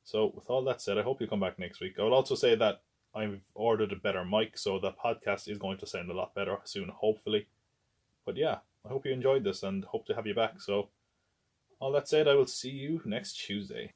So with all that said, I hope you come back next week. I will also say that I've ordered a better mic, so the podcast is going to sound a lot better soon, hopefully. But yeah, I hope you enjoyed this and hope to have you back. So all that said, I will see you next Tuesday.